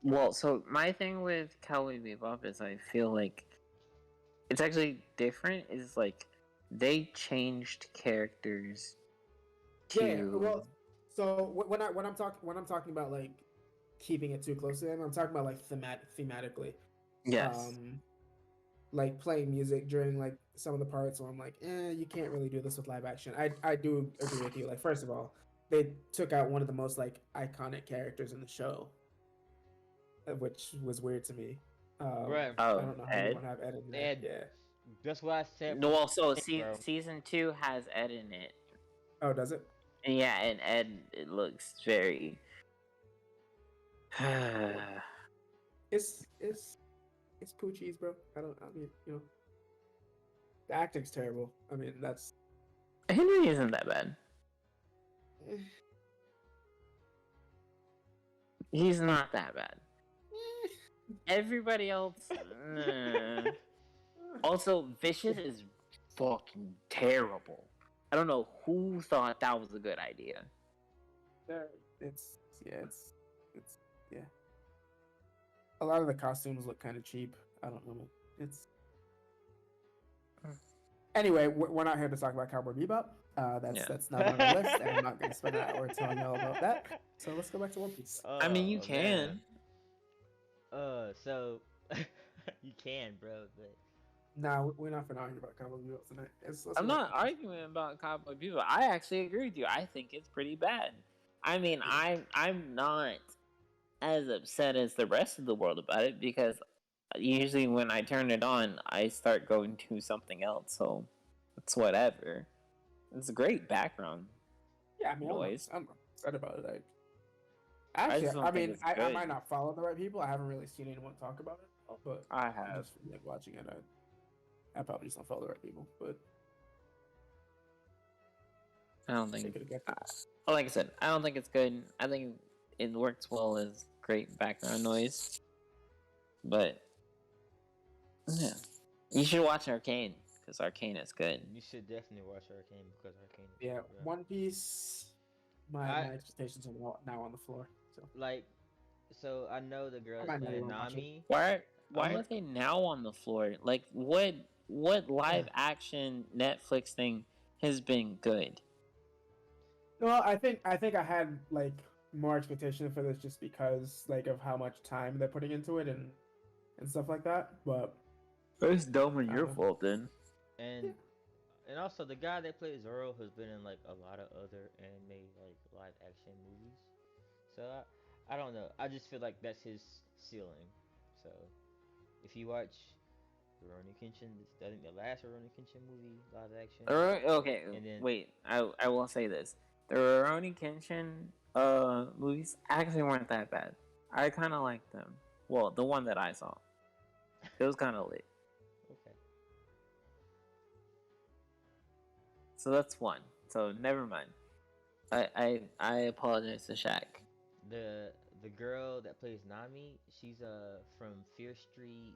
Well, so my thing with Cowboy Bebop is I feel like it's actually different, is like they changed characters to... Yeah, well, so when I'm talking about like keeping it too close to them, I'm talking about like thematically. Yes. Like playing music during like some of the parts where I'm like, you can't really do this with live action. I do agree with you. Like, first of all, they took out one of the most like iconic characters in the show, which was weird to me. Right. I don't know how you want to have Ed in there. Yeah. That's what I said. No, well, so season 2 has Ed in it. Oh, does it? Yeah, and Ed, it looks very... It's Poochies, bro. I mean, you know, the acting's terrible. I mean, that's Henry isn't that bad. He's not that bad. Everybody else. Also, Vicious is fucking terrible. I don't know who thought that was a good idea. It's yeah. A lot of the costumes look kind of cheap. I don't know. It's anyway. We're not here to talk about Cowboy Bebop. That's not on the list, and I'm not going to spend an hour telling y'all about that. So let's go back to One Piece. I mean, you can. So you can, bro, but Nah, we're not going to argue about Cowboy Bebop tonight. I'm not arguing about Cowboy Bebop. I actually agree with you. I think it's pretty bad. I mean, I'm not as upset as the rest of the world about it because usually when I turn it on, I start going to something else. So it's whatever. It's a great background. Yeah, I mean, noise. I'm upset about it. I might not follow the right people. I haven't really seen anyone talk about it, but I have. Just like watching it. I probably just don't follow the right people, but I don't think. Like I said, I don't think it's good. I think it works well as great background noise, but yeah, you should watch Arcane because Arcane is good. You should definitely watch Arcane because Arcane. Is yeah, good, bro. One Piece. My expectations are now on the floor. So I know the girl playing Nami. Why are they now on the floor? Like what live action Netflix thing has been good? Well, I think I had like more expectation for this just because like of how much time they're putting into it and stuff like that. But it's dumb and your fault then. And also the guy that plays Zoro has been in like a lot of other anime like live action movies. So I don't know. I just feel like that's his ceiling. So if you watch Rurouni Kenshin, I think the last Rurouni Kenshin movie live action. Okay. And then, wait, I will say this: the Rurouni Kenshin movies actually weren't that bad. I kind of liked them. Well, the one that I saw, it was kind of lit. Okay. So that's one. So never mind. I apologize to Shak. The girl that plays Nami, she's from Fear Street.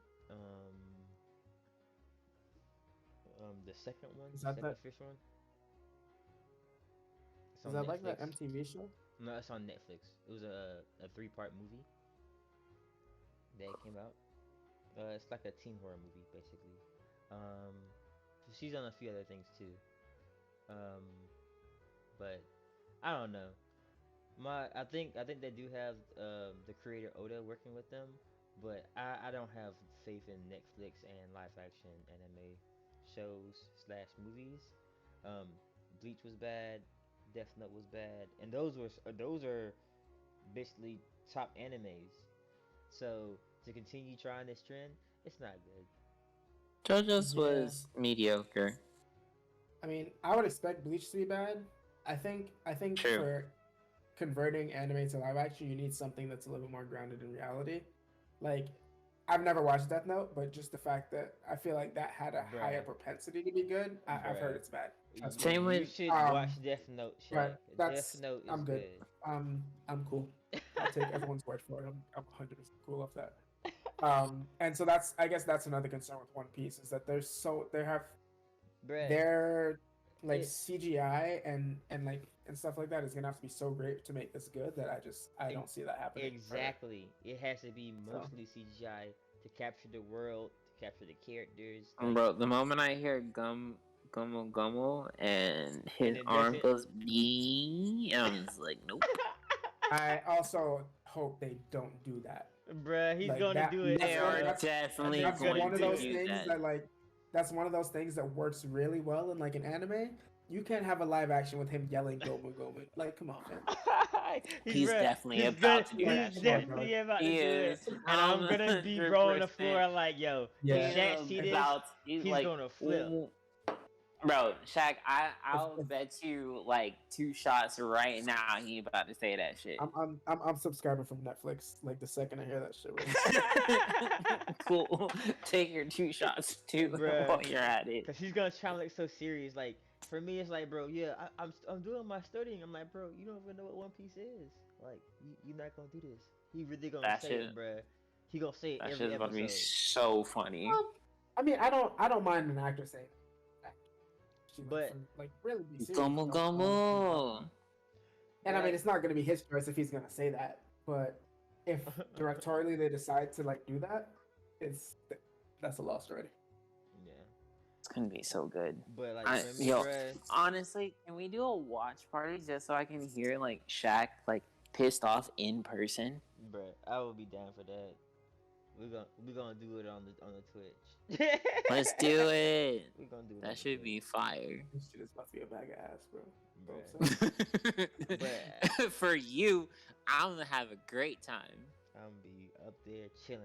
The second one. Is that the first one? Is that like the MTV show? No, it's on Netflix. It was a 3-part movie that came out. It's like a teen horror movie, basically. She's on a few other things too. But I don't know. I think they do have the creator Oda working with them, but I don't have faith in Netflix and live action anime shows / movies. Bleach was bad, Death Note was bad, and those are basically top animes. So to continue trying this trend, it's not good. JoJo's was mediocre. I mean, I would expect Bleach to be bad. I think True. For converting anime to live action, you need something that's a little bit more grounded in reality. Like, I've never watched Death Note, but just the fact that I feel like that had a higher propensity to be good, I've heard it's bad. Same with you should watch Death Note. Right, Death Note is I'm good. I'm cool. I'll take everyone's word for it. I'm 100% cool off that. And so I guess that's another concern with One Piece is that their like CGI and stuff like that is gonna have to be so great to make this good that I don't see that happening. Exactly. It has to be mostly CGI to capture the world, to capture the characters. Bro, the moment I hear Gummo and his arm goes bee, I'm just like, nope. I also hope they don't do that. Bruh, he's gonna do it. They are definitely going to do that. That's one of those things that works really well in like an anime. You can't have a live action with him yelling "Gomu Gomu." Like, come on, man. He's definitely about to do that. He's definitely about to do it. And I'm gonna be rolling the floor like, yo, Shaq see this? He's like, gonna flip. Bro, Shaq, I'll bet you like 2 shots right now. He about to say that shit. I'm subscribing from Netflix. Like the second I hear that shit. Cool. Take your 2 shots too, bro, while you're at it. Cause he's gonna try to look so serious. Like for me, it's like, bro, yeah, I'm doing my studying. I'm like, bro, you don't even know what One Piece is. Like, you're not gonna do this. He really gonna That say shit. it, bro. He gonna say it That every shit's about to be episode. so funny. I mean, I don't mind an actor saying that. She, like, But- from, like really be serious. Gomu about all the gomu. things. And I mean, it's not going to be his choice if he's going to say that. But if directorially they decide to like do that, that's a loss already. Yeah, It's gonna be so good. but like, I- for me, yo, bruh, Honestly, can we do a watch party just so I can hear like Shaq like pissed off in person? bruh, I would be down for that. We gonna do it on the Twitch. Let's do it. We gonna do it. on That the should Twitch, be fire. This shit is about to be a bag of ass, bro. bruh. But- For you, I'm gonna have a great time. I'm gonna be up there chilling,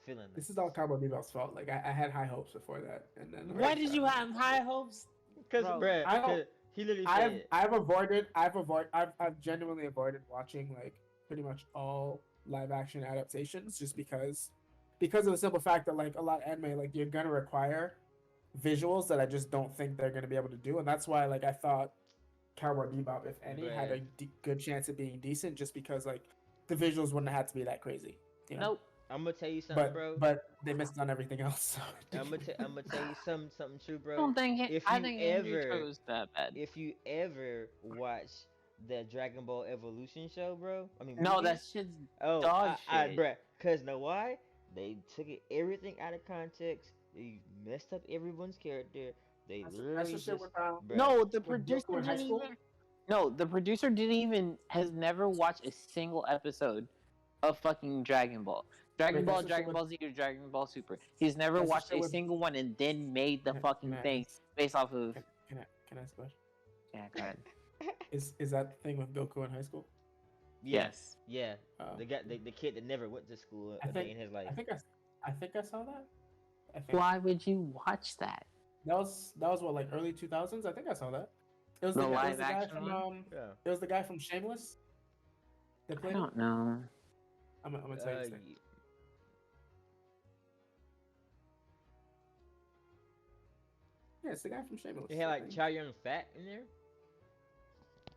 feeling. This is all Cowboy Bebop's fault. Like I had high hopes before that, and then Why did you have high hopes? Because, Bro, bruh, I don't- 'cause he literally said I've genuinely avoided watching like pretty much all live action adaptations just because of the simple fact that like a lot of anime, like you're gonna require visuals that I just don't think they're gonna be able to do, and that's why like I thought Cowboy Bebop, if any, had a good chance of being decent, just because like the visuals wouldn't have had to be that crazy. You know? Nope. I'm gonna tell you something, bro. But they missed on everything else. So. I'm gonna tell you something true, I bro. don't think If I you think Andrew ever- chose that bad. If you ever watch the Dragon Ball Evolution show, bro, I mean, No, movie, that shit's oh, dog shit. bruh, cause know why? They took everything out of context. They messed up everyone's character. They That's literally the just, shit with bruh. No, the With producer Goku in high didn't school? even. No, the producer didn't even has never watched a single episode of fucking Dragon Ball. Dragon Wait, Ball, that's the shit Dragon with- Ball Z, or Dragon Ball Super. He's never That's the watched shit a with- single one and then made the Can- fucking can I thing ask- based off of. Can I ask a question? Yeah, go ahead. Is that the thing with Goku in high school? Yes. Yeah, Oh. the kid that never went to school I a day think- in his life. I think I saw that. I think Why would you watch that? that was what, like early 2000s. I think I saw that. It was The the, guy, it was live the guy action from one? Yeah. it was the guy from Shameless. That I played him? don't know. I'm gonna tell you this thing. Yeah, it's the guy from Shameless. They had I like think. Chow Yun Fat in there.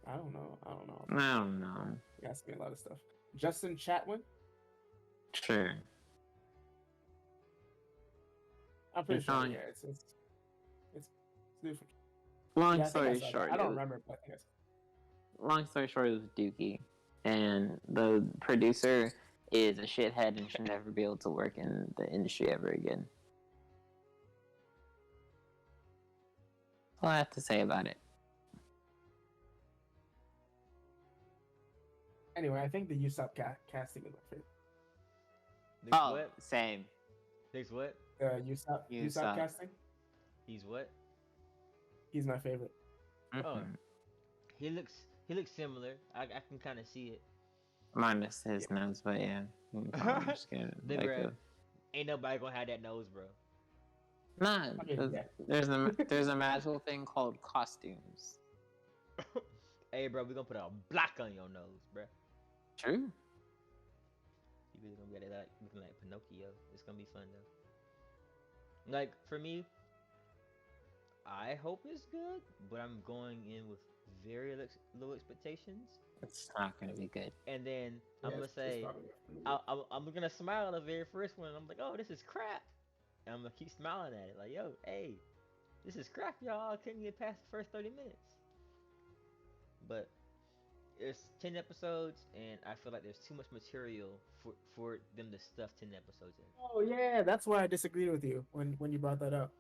I don't know. I don't know. He asked me a lot of stuff. Justin Chatwin. Sure. I'm pretty sure. fine. Yeah, it's dude from. Long Yeah, I think I story saw that. short, I don't it was- remember, but I think I saw. long story short, it was Dookie, and the producer is a shithead and should never be able to work in the industry ever again. That's all I have to say about it. Anyway, I think the Usopp casting is my favorite. Next Oh, what? same. Next what? Usopp Usopp. casting. He's what? He's my favorite. Mhm. He looks similar. I can kind of see it. Minus his nose, but yeah. I'm just gonna, They like, bruh, ain't nobody gonna have that nose, bro. nah, I mean, yeah. there's a magical thing called costumes. Hey, bro, we gonna put a block on your nose, bro. True. You really gonna get it like looking like Pinocchio. It's gonna be fun though. Like for me, I hope it's good, but I'm going in with very low expectations. It's not gonna be good. And then I'm Yeah, gonna it's say, probably- I'm gonna smile at the very first one. And I'm like, oh, this is crap. And I'm gonna keep smiling at it, like, yo, hey, this is crap, y'all. I couldn't get past the first 30 minutes. But it's 10 episodes, and I feel like there's too much material for them to stuff 10 episodes in. Oh yeah, that's why I disagreed with you when you brought that up.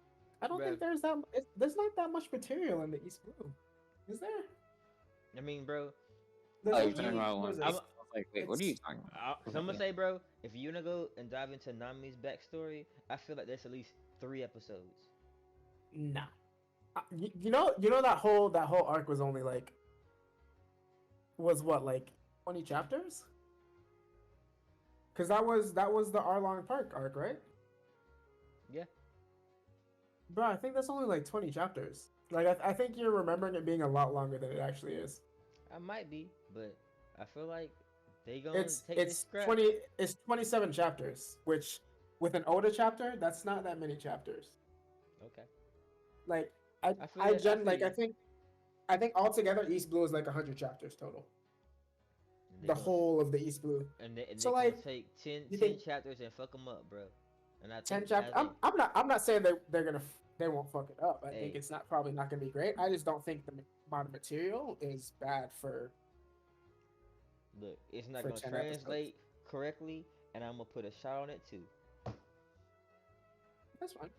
I don't think Bruh. there's not that much material in the East Blue, is there? I mean, bro, There's Oh, you're only- talking about what one. is I it? was like, wait, what are you talking about? so I'm gonna say, bro, if you're gonna go and dive into Nami's backstory, I feel like there's at least 3 episodes. Nah. You know that whole arc was only like was what, like 20 chapters? Cause that was the Arlong Park arc, right? Yeah. Bro, I think that's only like 20 chapters. Like I think you're remembering it being a lot longer than it actually is. I might be, but I feel like they gonna take this It's scrap. 27 chapters, which with an Oda chapter, that's not that many chapters. Okay. Like I feel I that. I gen feel like you. I think altogether East Blue is like 100 chapters total. And they The gonna whole of the East Blue. and they So gonna like, take 10, you 10 think chapters and fuck them up, bro. And I 10 think chapters? as they, I'm not saying they're gonna they won't fuck it up. I think hey, it's not probably not gonna be great. I just don't think the amount of material is bad look, it's not for gonna 10 episodes. translate correctly, and I'm gonna put a shot on it too. That's fine.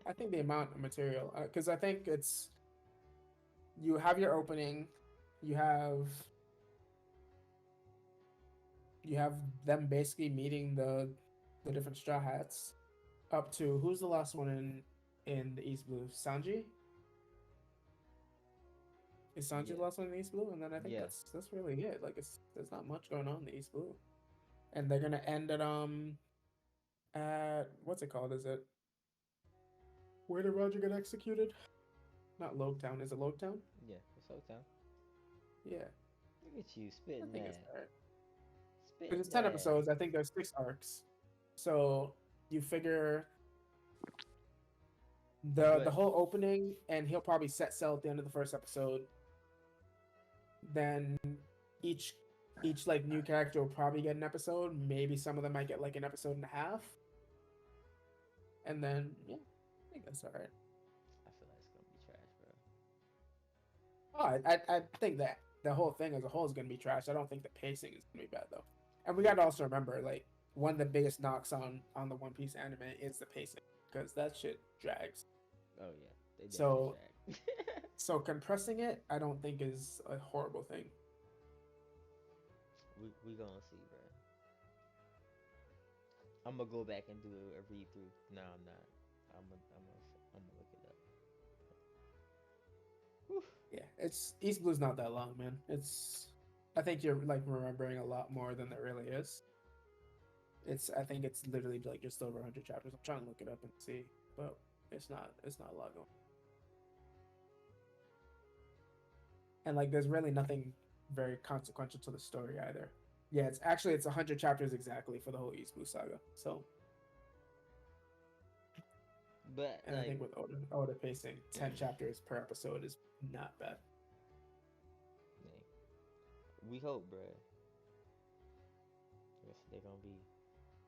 I think the amount of material, because I think it's, you have your opening, you have them basically meeting the different Straw Hats, up to who's the last one in the East Blue? Sanji? Is Sanji Yeah, the last one in the East Blue? And then I think yeah, that's really it. Like, there's not much going on in the East Blue, and they're gonna end at what's it called? Is it, where did Roger get executed? Not Logetown. Is it Logetown? yeah. It's so time. Yeah, Look at you I spitting think it's that, alright. Because spitting it's 10 that. episodes. I think there's 6 arcs. So you figure the But whole opening, and he'll probably set sail at the end of the first episode. Then each like new character will probably get an episode. Maybe some of them might get like an episode and a half. And then yeah, I think that's alright. I feel like it's gonna be trash, bro. Oh, I think that the whole thing as a whole is gonna be trash. I don't think the pacing is gonna be bad though. And we Yeah. gotta also remember, like, one of the biggest knocks on the One Piece anime is the pacing, because that shit drags. Oh yeah, they definitely So drag. so compressing it, I don't think is a horrible thing. we gonna see, bro. I'm gonna go back and do a read through. No, I'm not. I'm gonna look it up. Whew. Yeah, it's East Blue's not that long, man. I think you're like remembering a lot more than there really is. I think it's literally like just over 100 chapters. I'm trying to look it up and see, but it's not a lot going. And like, there's really nothing very consequential to the story either. Yeah, it's 100 chapters exactly for the whole East Blue saga. So, But and I think with Oda pacing, 10 chapters per episode is not bad. we hope, bro. Yes, they're gonna be.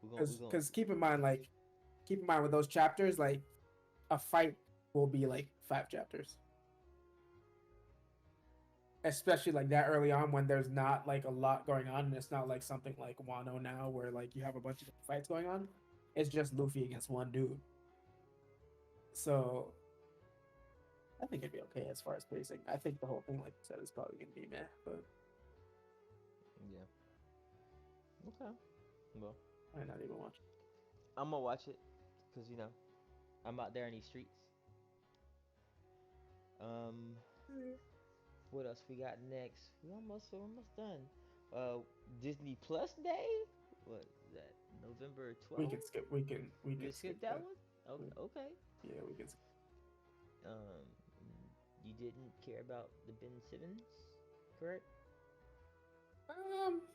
We gonna. Because keep in mind with those chapters, like, a fight will be like 5 chapters. Especially like that early on, when there's not like a lot going on, and it's not like something like Wano now where like you have a bunch of fights going on. It's just Luffy against one dude. So I think it'd be okay as far as pacing. I think the whole thing, like you said, is probably gonna be meh, but Yeah. Okay. Well, I might not even watch. I'm gonna watch it, cause I'm out there in these streets. Um, what else we got next? We're almost done. Uh, Disney Plus Day. What is that? November 12th. We can skip. We can You skip that one? Okay. Okay. Yeah, we can skip. Um, you didn't care about the Ben Simmons, correct?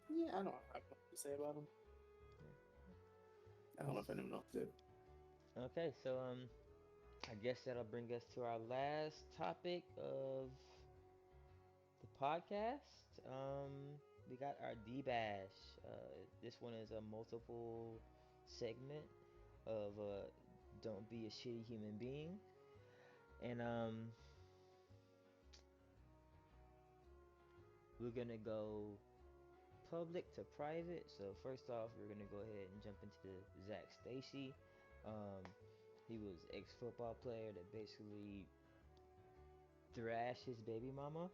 Yeah, I don't have much to say about him. I don't know if anyone else did. Okay, so I guess that'll bring us to our last topic of the podcast. We got our DBASH. This one is a multiple segment of don't be a shitty human being, and we're gonna go public to private. So first off, we're gonna go ahead and jump into Zach Stacy. He was ex-football player that basically thrashed his baby mama.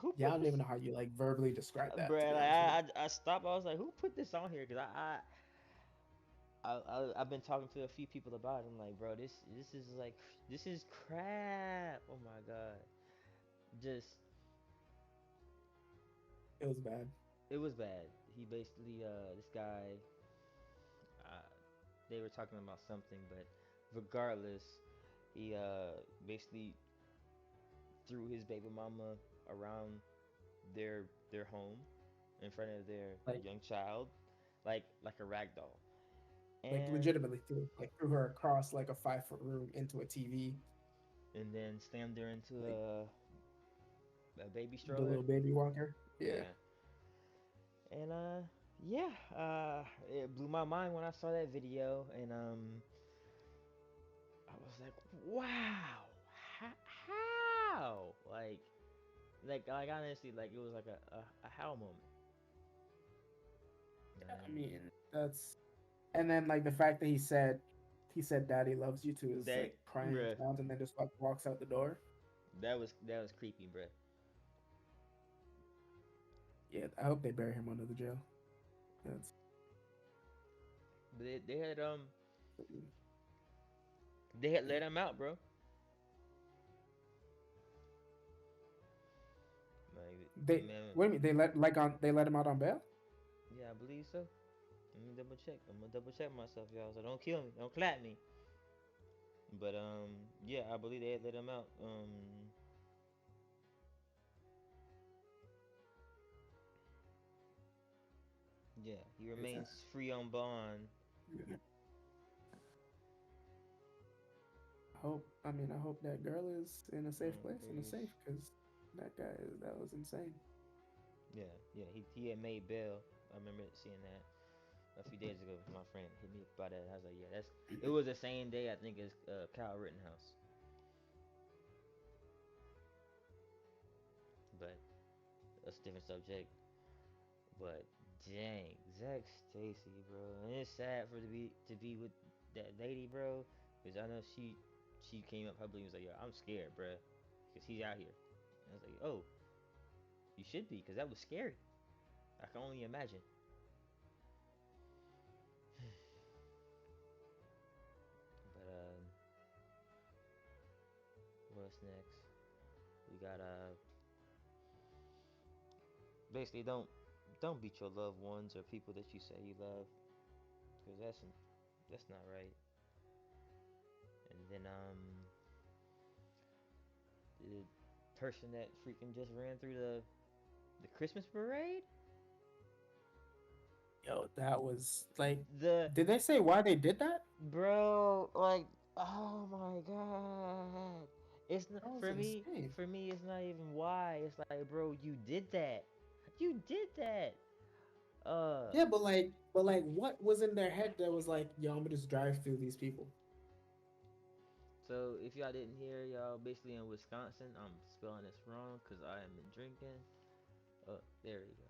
Who Yeah, I put don't this, even know how you like verbally describe that, to bruh? be Like honest with you. I stopped. I was like, who put this on here? Cause I've been talking to a few people about it. I'm like, bro, this is crap. Oh my god, just It was bad. it was bad. He basically this guy, uh, they were talking about something, but regardless, he basically threw his baby mama around their home in front of their Like, young child, like a rag doll. like and legitimately threw her across like a 5 foot room into a TV. then slammed her into Like a baby the stroller. little baby walker. Yeah. Yeah, and yeah, it blew my mind when I saw that video, and I was like, wow, how? Like honestly, like it was like a how moment. I mean, that's and then like the fact that he said "Daddy loves you" to his That, like crying bruh, child, and then just like walks out the door. that was creepy, bruh. Yeah, I hope they bury him under the jail. That's But they had let him out, bro. Like, they. man, What do you mean? They let him out on bail? yeah, I believe so. Let me double check. I'm gonna double check myself, y'all. So don't kill me, don't clap me. But yeah, I believe they had let him out. Yeah, he Is that? remains free on bond. I hope that girl is in a safe place, in a Praise. safe, because that was insane. Yeah, he had made bail. I remember seeing that a few days ago. My friend hit me up about that. I was like, yeah, it was the same day I think as Kyle Rittenhouse. But that's a different subject. But dang, Zach Stacy, bro, and it's sad for to be with that lady, bro, because I know she came up publicly and was like, yo, I'm scared, bro, because he's out here. And I was like, oh, you should be, because that was scary. I can only imagine. But what's next? We got basically don't beat your loved ones or people that you say you love, because that's not right. And then the person that freaking just ran through the Christmas parade. Yo, that was like, The did they say why they did that? bro, like, oh my god, it's not That was for me. insane. For me, it's not even why. It's like, bro, you did that. You did that. Uh, Yeah, but like, what was in their head that was like, yo, I'm gonna just drive through these people? so if y'all didn't hear, y'all basically in Wisconsin. I'm spelling this wrong because I am drinking. There you go.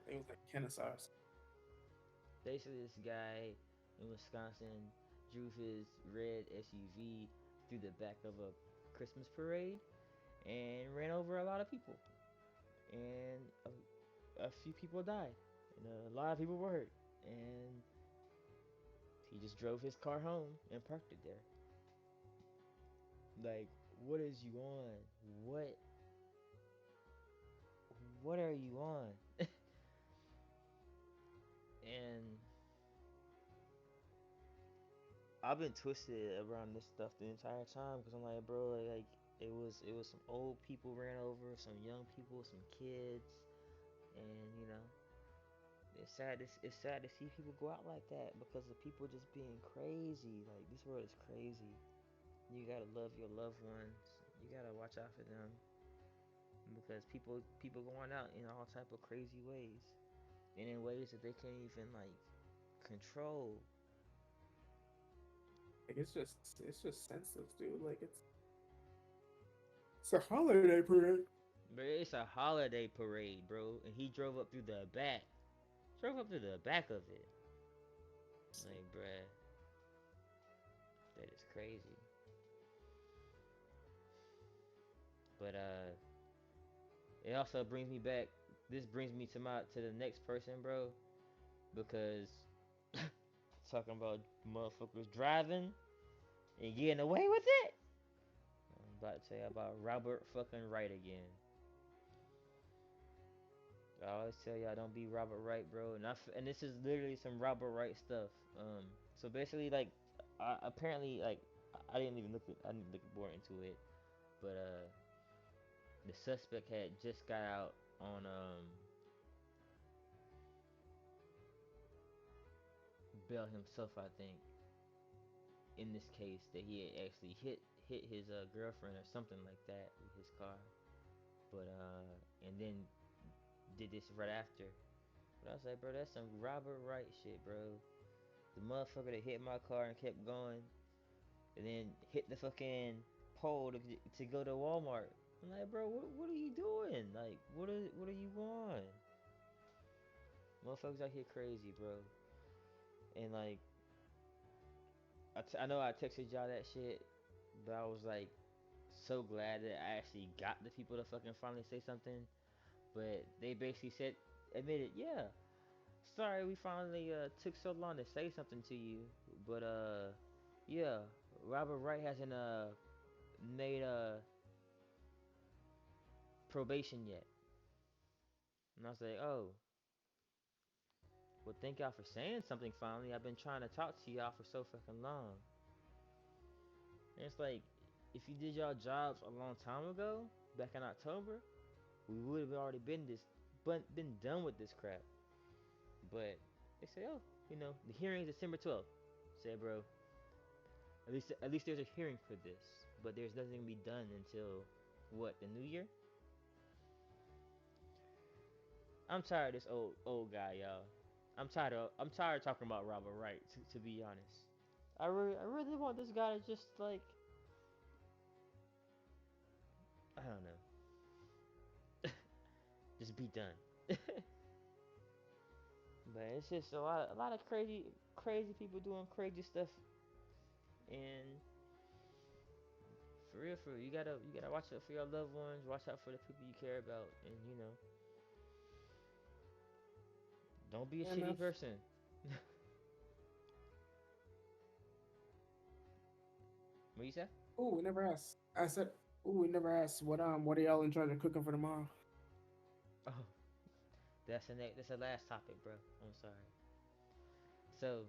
It was like Kennesaws. Basically, this guy in Wisconsin drove his red SUV through the back of a Christmas parade and ran over a lot of people. And a few people died. And a lot of people were hurt. And he just drove his car home and parked it there. Like, what is you on? What what are you on? And I've been twisted around this stuff the entire time because I'm like, bro, like it was some old people ran over, some young people, some kids, and it's sad to see people go out like that because of people just being crazy. Like this world is crazy. You gotta love your loved ones. You gotta watch out for them because people going out in all type of crazy ways and in ways that they can't even like control. Like it's just senseless, dude. Like it's a holiday parade. But it's a holiday parade, bro, and he drove up through the back. Drove up to the back of it. Like, bruh, that is crazy. But it also brings me back. This brings me to the next person, bro, because talking about motherfuckers driving and getting away with it. I'm about to tell you about Robert fucking Wright again. I always tell y'all don't be Robert Wright, bro. And this is literally some Robert Wright stuff. So basically, like, apparently, like, I didn't look more into it, but the suspect had just got out on bail himself, I think. In this case, that he had actually hit his girlfriend or something like that with his car, but and then did this right after. But I was like, bro, that's some Robert Wright shit, bro. The motherfucker that hit my car and kept going, and then hit the fucking pole to go to Walmart. I'm like, bro, what are you doing? Like, what are you on? Motherfuckers out here crazy, bro. And like, I know I texted y'all that shit, but I was like so glad that I actually got the people to fucking finally say something. But they basically admitted, yeah, sorry we finally took so long to say something to you, but yeah, Robert Wright hasn't made probation yet. And I was like, oh, well, thank y'all for saying something finally. I've been trying to talk to y'all for so fucking long. And it's like, if you did y'all jobs a long time ago, back in October, we would have already been done with this crap. But they say, oh, the hearing is December 12th. Say, bro, at least there's a hearing for this, but there's nothing to be done until what, the new year? I'm tired of this old guy, y'all. I'm tired of talking about Robert Wright, to be honest. I really want this guy to just like, I don't know, just be done. But it's just a lot of crazy people doing crazy stuff, and for real, you gotta watch out for your loved ones, watch out for the people you care about, and don't be a Yeah, shitty man. person. What you say? Oh, we never asked. I said, oh, we never asked what are y'all in charge of cooking for tomorrow? Oh, that's the last topic, bro. I'm sorry. So,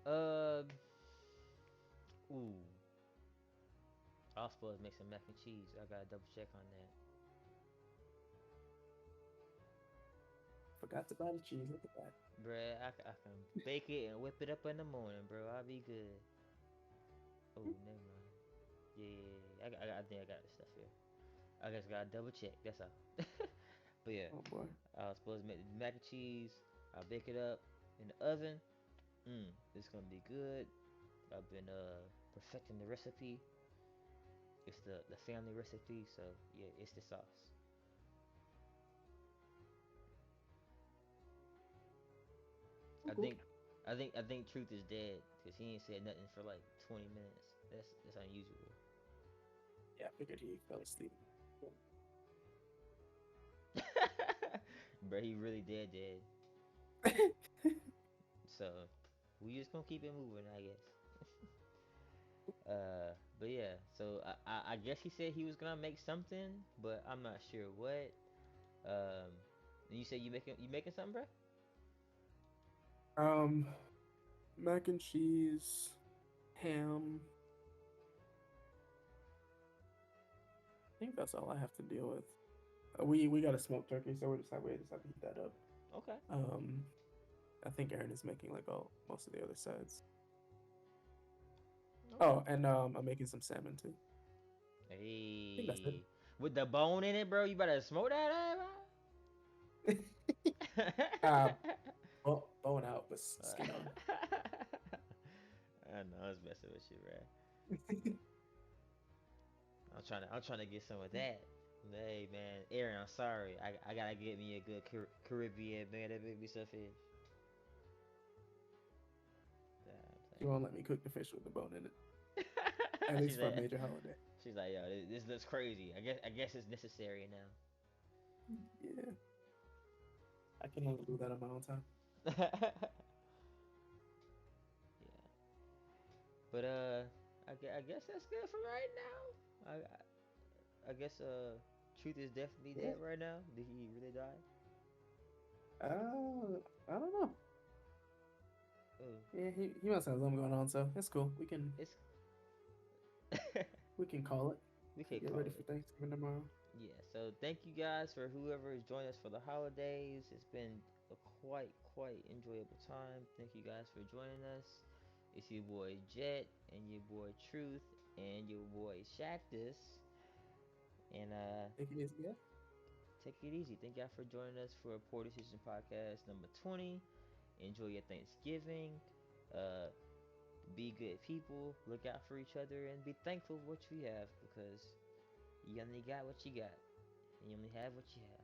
uh, ooh, I was supposed to make some mac and cheese. I gotta double check on that. Forgot to buy the cheese. Look at that. Bruh, I can bake it and whip it up in the morning, bro. I'll be good. Oh, never mind. Yeah. I think I got the stuff here. I just gotta double check. That's all. But yeah, Oh boy. I was supposed to make the mac and cheese. I'll bake it up in the oven. It's gonna be good. I've been perfecting the recipe. It's the family recipe, so yeah, it's the sauce. I Cool. think I think Truth is dead because he ain't said nothing for like 20 minutes. That's unusual. Yeah, I figured he fell asleep. Bro, he really dead. So we just gonna keep it moving, I guess. But yeah, so I guess he said he was gonna make something, but I'm not sure what. And you said you making something, bro? Mac and cheese, ham. I think that's all I have to deal with. We got a smoked turkey, so we just have to heat that up. Okay. I think Aaron is making like most of the other sides. Okay. Oh, and I'm making some salmon too. I think that's Hey, with the bone in it, bro, you better smoke that, it. bro. Bone out, but skin on. I know I was messing with you, bro. I'm trying to get some of that. Hey man, Aaron, I'm sorry. I gotta get me a good Caribbean man that make me some fish. Nah, You won't let me cook the fish with the bone in it, I'm at playing. she's least for a like, major holiday. she's like, yo, this looks crazy. I guess it's necessary now. Yeah, I can only do that on my own time. Yeah, but I guess that's good for right now. I guess Truth is definitely Yeah. dead right now. Did he really die? I don't know. Oh, Yeah, he must have something going on, so it's cool. it's We can call it. we can Get call ready for it. Thanksgiving tomorrow. Yeah. So thank you guys for whoever has joined us for the holidays. It's been quite enjoyable time. Thank you guys for joining us. It's your boy Jet and your boy Truth and your boy Shactus. And Take it easy, yeah. take it easy. Thank y'all for joining us for Poor Decision Podcast number 20. Enjoy your Thanksgiving. Uh, be good people. Look out for each other and be thankful for what you have because you only got what you got. And you only have what you have.